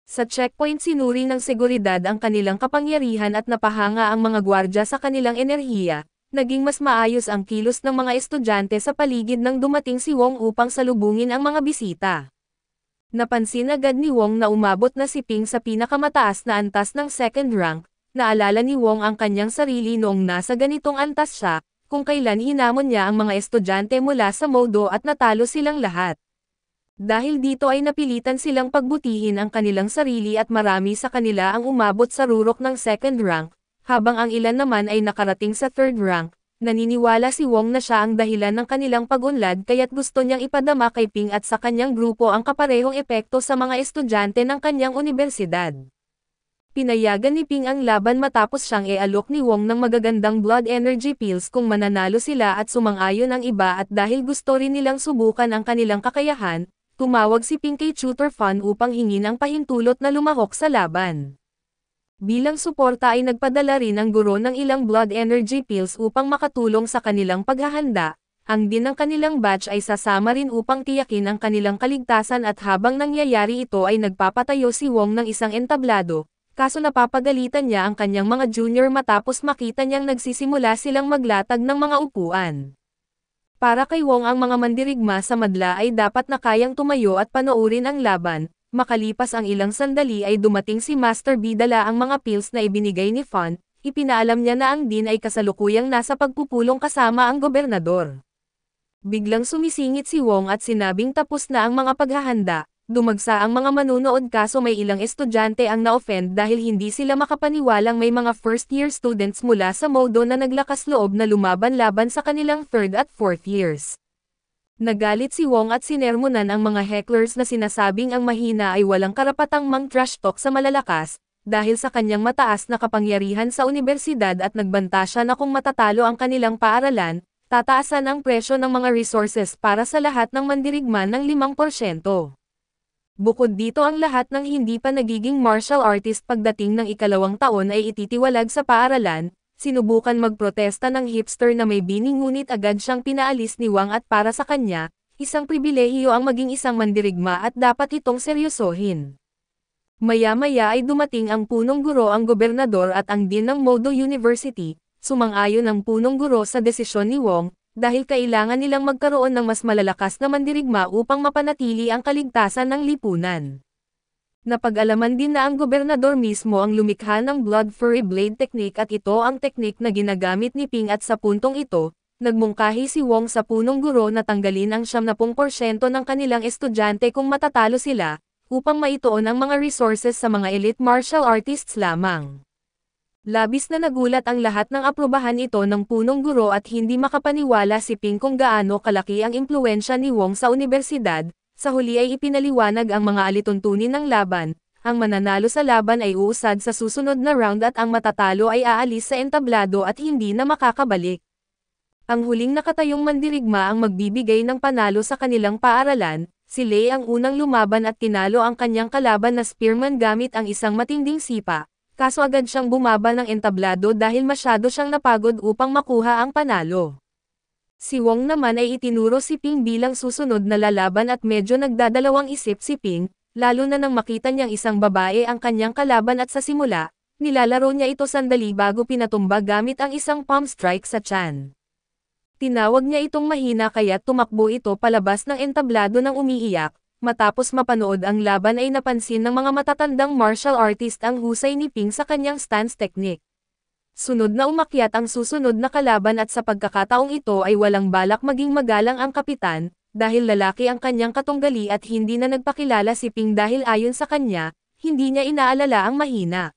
S1: Sa checkpoint sinuri ng seguridad ang kanilang kapangyarihan at napahanga ang mga gwardya sa kanilang enerhiya. Naging mas maayos ang kilos ng mga estudyante sa paligid nang dumating si Wong upang salubungin ang mga bisita. Napansin agad ni Wong na umabot na si Ping sa pinakamataas na antas ng second rank. Naalala ni Wong ang kanyang sarili noong nasa ganitong antas siya, kung kailan hinamon niya ang mga estudyante mula sa Modo at natalo silang lahat. Dahil dito ay napilitan silang pagbutihin ang kanilang sarili at marami sa kanila ang umabot sa rurok ng second rank. Habang ang ilan naman ay nakarating sa third rank, naniniwala si Wong na siya ang dahilan ng kanilang pag-unlad kaya't gusto niyang ipadama kay Ping at sa kanyang grupo ang kaparehong epekto sa mga estudyante ng kanyang universidad. Pinayagan ni Ping ang laban matapos siyang ialok ni Wong ng magagandang blood energy pills kung mananalo sila at sumang-ayon ang iba, at dahil gusto rin nilang subukan ang kanilang kakayahan, tumawag si Ping kay Tutor Fan upang hingin ang pahintulot na lumahok sa laban. Bilang suporta ay nagpadala rin ang guro ng ilang blood energy pills upang makatulong sa kanilang paghahanda. Ang din ng kanilang batch ay sasama rin upang tiyakin ang kanilang kaligtasan, at habang nangyayari ito ay nagpapatayo si Wong ng isang entablado, kaso napapagalitan niya ang kanyang mga junior matapos makita niyang nagsisimula silang maglatag ng mga upuan. Para kay Wong ang mga mandirigma sa madla ay dapat na kayang tumayo at panoorin ang laban. Makalipas ang ilang sandali ay dumating si Master B dala ang mga pills na ibinigay ni Fan. Ipinaalam niya na ang Dean ay kasalukuyang nasa pagpupulong kasama ang gobernador. Biglang sumisingit si Wong at sinabing tapos na ang mga paghahanda. Dumagsa ang mga manunood kaso may ilang estudyante ang na-offend dahil hindi sila makapaniwalang may mga first-year students mula sa Modo na naglakas loob na lumaban-laban sa kanilang third at fourth years. Nagalit si Wong at sinermonan ang mga hecklers na sinasabing ang mahina ay walang karapatang mang-trash talk sa malalakas, dahil sa kanyang mataas na kapangyarihan sa universidad, at nagbanta siya na kung matatalo ang kanilang paaralan, tataasan ang presyo ng mga resources para sa lahat ng mandirigma ng 5%. Bukod dito, ang lahat ng hindi pa nagiging martial artist pagdating ng ikalawang taon ay ititiwalag sa paaralan. Sinubukan magprotesta ng hipster na may beanie ngunit agad siyang pinaalis ni Wang, at para sa kanya, isang pribilehiyo ang maging isang mandirigma at dapat itong seryosohin. Maya-maya ay dumating ang punong guro, ang gobernador at ang dean ng Modo University. Sumang-ayon ang punong guro sa desisyon ni Wong, dahil kailangan nilang magkaroon ng mas malalakas na mandirigma upang mapanatili ang kaligtasan ng lipunan. Napag-alaman din na ang gobernador mismo ang lumikha ng Blood Fury Blade Technique, at ito ang teknik na ginagamit ni Ping, at sa puntong ito, nagmungkahi si Wong sa punong guro na tanggalin ang 70% ng kanilang estudyante kung matatalo sila, upang maituon ang mga resources sa mga elite martial artists lamang. Labis na nagulat ang lahat ng aprubahan ito ng punong guro at hindi makapaniwala si Ping kung gaano kalaki ang impluwensya ni Wong sa universidad. Sa huli ay ipinaliwanag ang mga alituntunin ng laban. Ang mananalo sa laban ay uusad sa susunod na round at ang matatalo ay aalis sa entablado at hindi na makakabalik. Ang huling nakatayong mandirigma ang magbibigay ng panalo sa kanilang paaralan. Si Lei ang unang lumaban at tinalo ang kanyang kalaban na spearman gamit ang isang matinding sipa, kaso agad siyang bumaba ng entablado dahil masyado siyang napagod upang makuha ang panalo. Si Wong naman ay itinuro si Ping bilang susunod na lalaban at medyo nagdadalawang isip si Ping, lalo na nang makita niyang isang babae ang kanyang kalaban at sa simula, nilalaro niya ito sandali bago pinatumba gamit ang isang palm strike sa tiyan. Tinawag niya itong mahina kaya tumakbo ito palabas ng entablado ng umiiyak. Matapos mapanood ang laban ay napansin ng mga matatandang martial artist ang husay ni Ping sa kanyang stance technique. Sunod na umakyat ang susunod na kalaban at sa pagkakataong ito ay walang balak maging magalang ang kapitan, dahil lalaki ang kanyang katunggali at hindi na nagpakilala si Ping dahil ayon sa kanya, hindi niya inaalala ang mahina.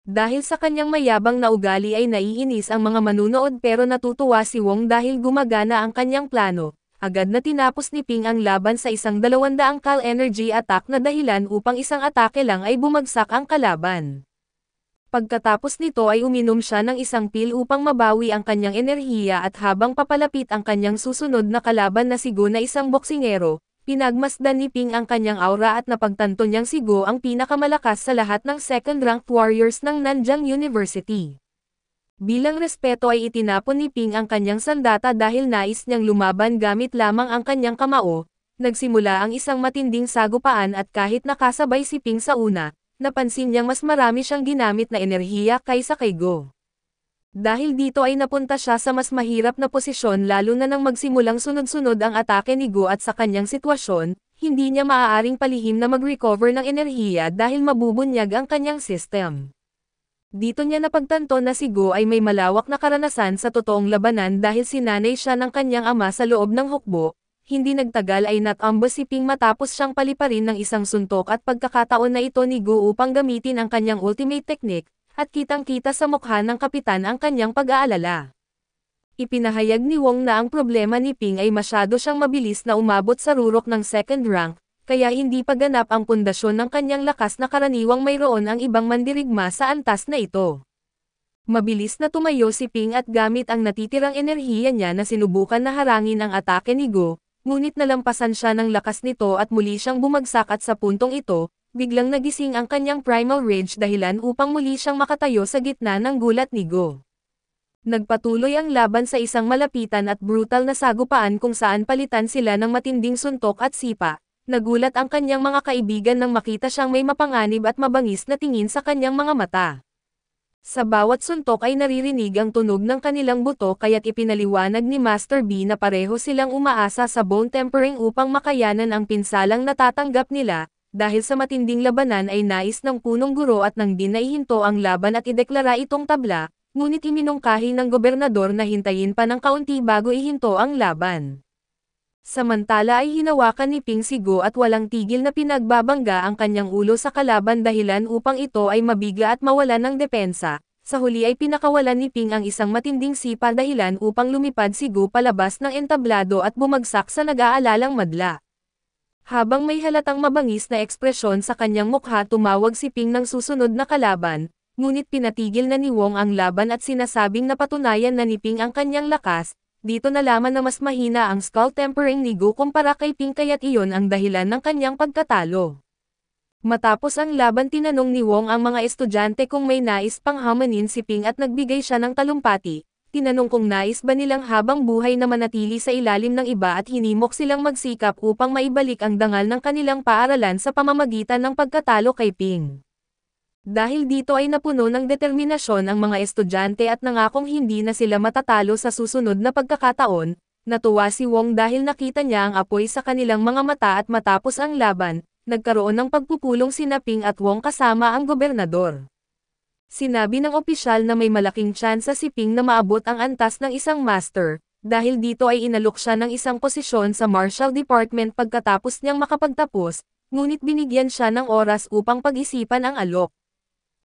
S1: Dahil sa kanyang mayabang na ugali ay naiinis ang mga manunood pero natutuwa si Wong dahil gumagana ang kanyang plano. Agad na tinapos ni Ping ang laban sa isang 200 kal energy attack na dahilan upang isang atake lang ay bumagsak ang kalaban. Pagkatapos nito ay uminom siya ng isang pil upang mabawi ang kanyang enerhiya at habang papalapit ang kanyang susunod na kalaban na si Go na isang boksingero, pinagmasdan ni Ping ang kanyang aura at napagtanto niyang si Go ang pinakamalakas sa lahat ng second-ranked warriors ng Nanjing University. Bilang respeto ay itinapon ni Ping ang kanyang sandata dahil nais niyang lumaban gamit lamang ang kanyang kamao. Nagsimula ang isang matinding sagupaan at kahit nakasabay si Ping sa una, napansin niyang mas marami siyang ginamit na enerhiya kaysa kay Go. Dahil dito ay napunta siya sa mas mahirap na posisyon lalo na nang magsimulang sunod-sunod ang atake ni Go at sa kanyang sitwasyon, hindi niya maaaring palihim na mag-recover ng enerhiya dahil mabubunyag ang kanyang system. Dito niya napagtanto na si Go ay may malawak na karanasan sa totoong labanan dahil sinanay siya ng kanyang ama sa loob ng hukbo. Hindi nagtagal ay natambo si Ping matapos siyang paliparin ng isang suntok at pagkakataon na ito ni Go upang gamitin ang kanyang ultimate technique. At kitang-kita sa mukha ng kapitan ang kanyang pag-aalala. Ipinahayag ni Wong na ang problema ni Ping ay masyado siyang mabilis na umabot sa rurok ng second rank, kaya hindi pa ganap ang pundasyon ng kanyang lakas na karaniwang mayroon ang ibang mandirigma sa antas na ito. Mabilis na tumayo si Ping at gamit ang natitirang enerhiya niya na sinubukan na harangin ang atake ni Go, ngunit nalampasan siya ng lakas nito at muli siyang bumagsak at sa puntong ito, biglang nagising ang kanyang primal rage dahilan upang muli siyang makatayo sa gitna ng gulat ni Go. Nagpatuloy ang laban sa isang malapitan at brutal na sagupaan kung saan palitan sila ng matinding suntok at sipa. Nagulat ang kanyang mga kaibigan nang makita siyang may mapanganib at mabangis na tingin sa kanyang mga mata. Sa bawat suntok ay naririnig ang tunog ng kanilang buto kaya't ipinaliwanag ni Master B na pareho silang umaasa sa bone tempering upang makayanan ang pinsalang natatanggap nila. Dahil sa matinding labanan ay nais ng punong guro at nang din na ihinto ang laban at ideklara itong tabla, ngunit iminungkahi ng gobernador na hintayin pa ng kaunti bago ihinto ang laban. Samantala ay hinawakan ni Ping si Go at walang tigil na pinagbabangga ang kanyang ulo sa kalaban dahilan upang ito ay mabigla at mawalan ng depensa. Sa huli ay pinakawalan ni Ping ang isang matinding sipa dahilan upang lumipad si Go palabas ng entablado at bumagsak sa nag-aalalang madla. Habang may halatang mabangis na ekspresyon sa kanyang mukha tumawag si Ping ng susunod na kalaban, ngunit pinatigil na ni Wong ang laban at sinasabing napatunayan na ni Ping ang kanyang lakas, dito nalaman na mas mahina ang skull tempering ni Go kumpara kay Ping kaya't iyon ang dahilan ng kanyang pagkatalo. Matapos ang laban tinanong ni Wong ang mga estudyante kung may nais pang hamanin si Ping at nagbigay siya ng talumpati. Tinanong kung nais ba nilang habang buhay na manatili sa ilalim ng iba at hinimok silang magsikap upang maibalik ang dangal ng kanilang paaralan sa pamamagitan ng pagkatalo kay Ping. Dahil dito ay napuno ng determinasyon ang mga estudyante at nangakong hindi na sila matatalo sa susunod na pagkakataon, natuwa si Wong dahil nakita niya ang apoy sa kanilang mga mata at matapos ang laban, nagkaroon ng pagpupulong sina Ping at Wong kasama ang gobernador. Sinabi ng opisyal na may malaking tsansa si Ping na maabot ang antas ng isang master, dahil dito ay inalok siya ng isang posisyon sa Martial Department pagkatapos niyang makapagtapos, ngunit binigyan siya ng oras upang pag-isipan ang alok.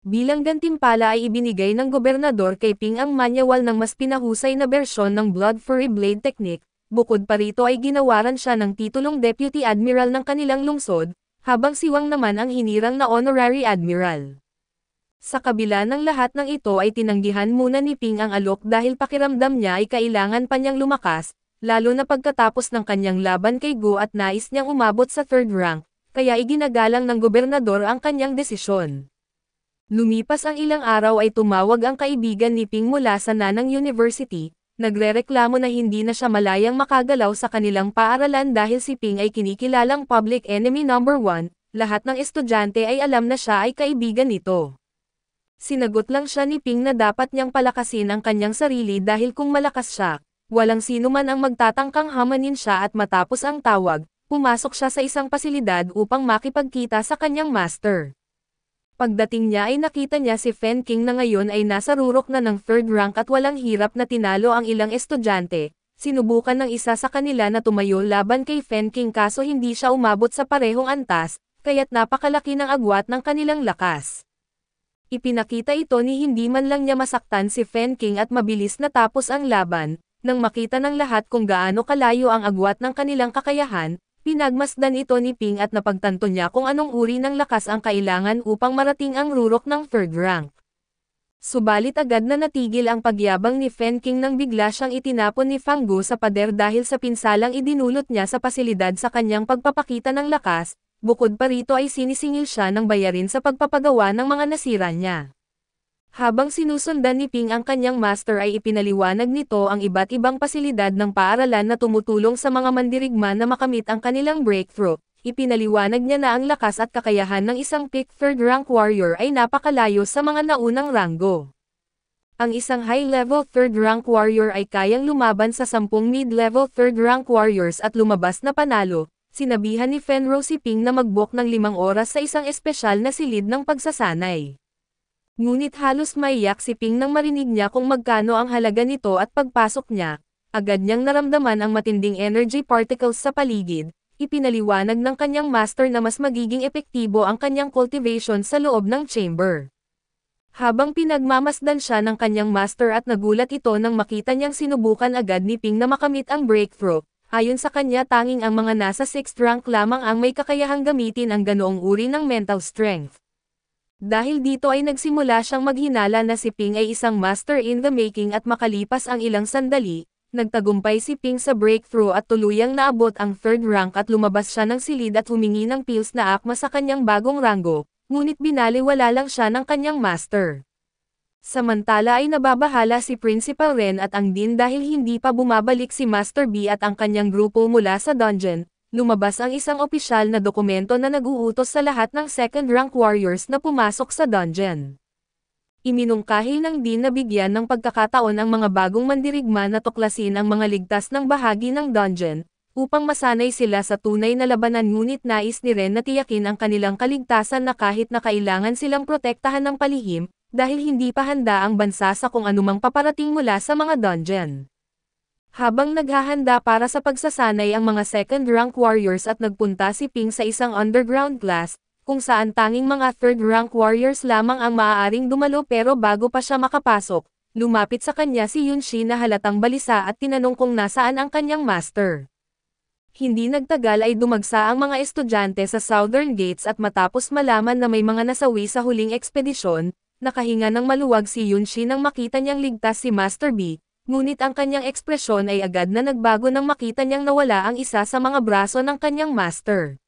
S1: Bilang gantimpala ay ibinigay ng gobernador kay Ping ang manual ng mas pinahusay na bersyon ng Blood Fury Blade Technique, bukod pa rito ay ginawaran siya ng titulong Deputy Admiral ng kanilang lungsod, habang si Wang naman ang hinirang na Honorary Admiral. Sa kabila ng lahat ng ito ay tinanggihan muna ni Ping ang alok dahil pakiramdam niya ay kailangan pa niyang lumakas, lalo na pagkatapos ng kanyang laban kay Gu at nais niyang umabot sa 3rd rank, kaya iginagalang ng gobernador ang kanyang desisyon. Lumipas ang ilang araw ay tumawag ang kaibigan ni Ping mula sa Nanang University, nagrereklamo na hindi na siya malayang makagalaw sa kanilang paaralan dahil si Ping ay kinikilalang public enemy number 1, lahat ng estudyante ay alam na siya ay kaibigan nito. Sinagot lang siya ni Ping na dapat niyang palakasin ang kanyang sarili dahil kung malakas siya, walang sino man ang magtatangkang hamanin siya at matapos ang tawag, pumasok siya sa isang pasilidad upang makipagkita sa kanyang master. Pagdating niya ay nakita niya si Fen King na ngayon ay nasa rurok na ng 3rd rank at walang hirap na tinalo ang ilang estudyante. Sinubukan ng isa sa kanila na tumayo laban kay Fen King kaso hindi siya umabot sa parehong antas, kaya't napakalaki ng agwat ng kanilang lakas. Ipinakita ito ni hindi man lang niya masaktan si Fen King at mabilis natapos ang laban, nang makita ng lahat kung gaano kalayo ang agwat ng kanilang kakayahan, pinagmasdan ito ni Ping at napagtanto niya kung anong uri ng lakas ang kailangan upang marating ang rurok ng 3rd rank. Subalit agad na natigil ang pagyabang ni Fen King nang bigla siyang itinapon ni Fang Gu sa pader dahil sa pinsalang idinulot niya sa pasilidad sa kanyang pagpapakita ng lakas. Bukod pa rito ay sinisingil siya ng bayarin sa pagpapagawa ng mga nasira niya. Habang sinusundan ni Ping ang kanyang master ay ipinaliwanag nito ang iba't ibang pasilidad ng paaralan na tumutulong sa mga mandirigma na makamit ang kanilang breakthrough. Ipinaliwanag niya na ang lakas at kakayahan ng isang peak 3rd rank warrior ay napakalayo sa mga naunang ranggo. Ang isang high-level 3rd rank warrior ay kayang lumaban sa 10 mid-level 3rd rank warriors at lumabas na panalo. Sinabihan ni Fenro si Ping na mag-book ng 5 oras sa isang espesyal na silid ng pagsasanay. Ngunit halos maiyak si Ping nang marinig niya kung magkano ang halaga nito at pagpasok niya, agad niyang naramdaman ang matinding energy particles sa paligid. Ipinaliwanag ng kanyang master na mas magiging epektibo ang kanyang cultivation sa loob ng chamber. Habang pinagmamasdan siya ng kanyang master at nagulat ito nang makita niyang sinubukan agad ni Ping na makamit ang breakthrough. Ayon sa kanya tanging ang mga nasa 6th rank lamang ang may kakayahang gamitin ang ganoong uri ng mental strength. Dahil dito ay nagsimula siyang maghinala na si Ping ay isang master in the making at makalipas ang ilang sandali, nagtagumpay si Ping sa breakthrough at tuluyang naabot ang 3rd rank at lumabas siya ng silid at humingi ng pills na akma sa kanyang bagong ranggo, ngunit binaliwala lang siya ng kanyang master. Samantala ay nababahala si Principal Ren at ang Dean dahil hindi pa bumabalik si Master B at ang kanyang grupo mula sa dungeon. Lumabas ang isang opisyal na dokumento na nag-uutos sa lahat ng 2nd rank warriors na pumasok sa dungeon. Iminungkahi ng Dean na bigyan ng pagkakataon ang mga bagong mandirigma na tuklasin ang mga ligtas ng bahagi ng dungeon, upang masanay sila sa tunay na labanan ngunit nais ni Ren na tiyakin ang kanilang kaligtasan na kahit na kailangan silang protektahan ng palihim, dahil hindi pa handa ang bansa sa kung anumang paparating mula sa mga dungeon. Habang naghahanda para sa pagsasanay ang mga 2nd rank warriors at nagpunta si Ping sa isang underground class, kung saan tanging mga 3rd rank warriors lamang ang maaaring dumalo pero bago pa siya makapasok, lumapit sa kanya si Yunshi na halatang balisa at tinanong kung nasaan ang kanyang master. Hindi nagtagal ay dumagsa ang mga estudyante sa Southern Gates at matapos malaman na may mga nasawi sa huling ekspedisyon, nakahinga ng maluwag si Yunshi nang makita niyang ligtas si Master B, ngunit ang kanyang ekspresyon ay agad na nagbago nang makita niyang nawala ang isa sa mga braso ng kanyang master.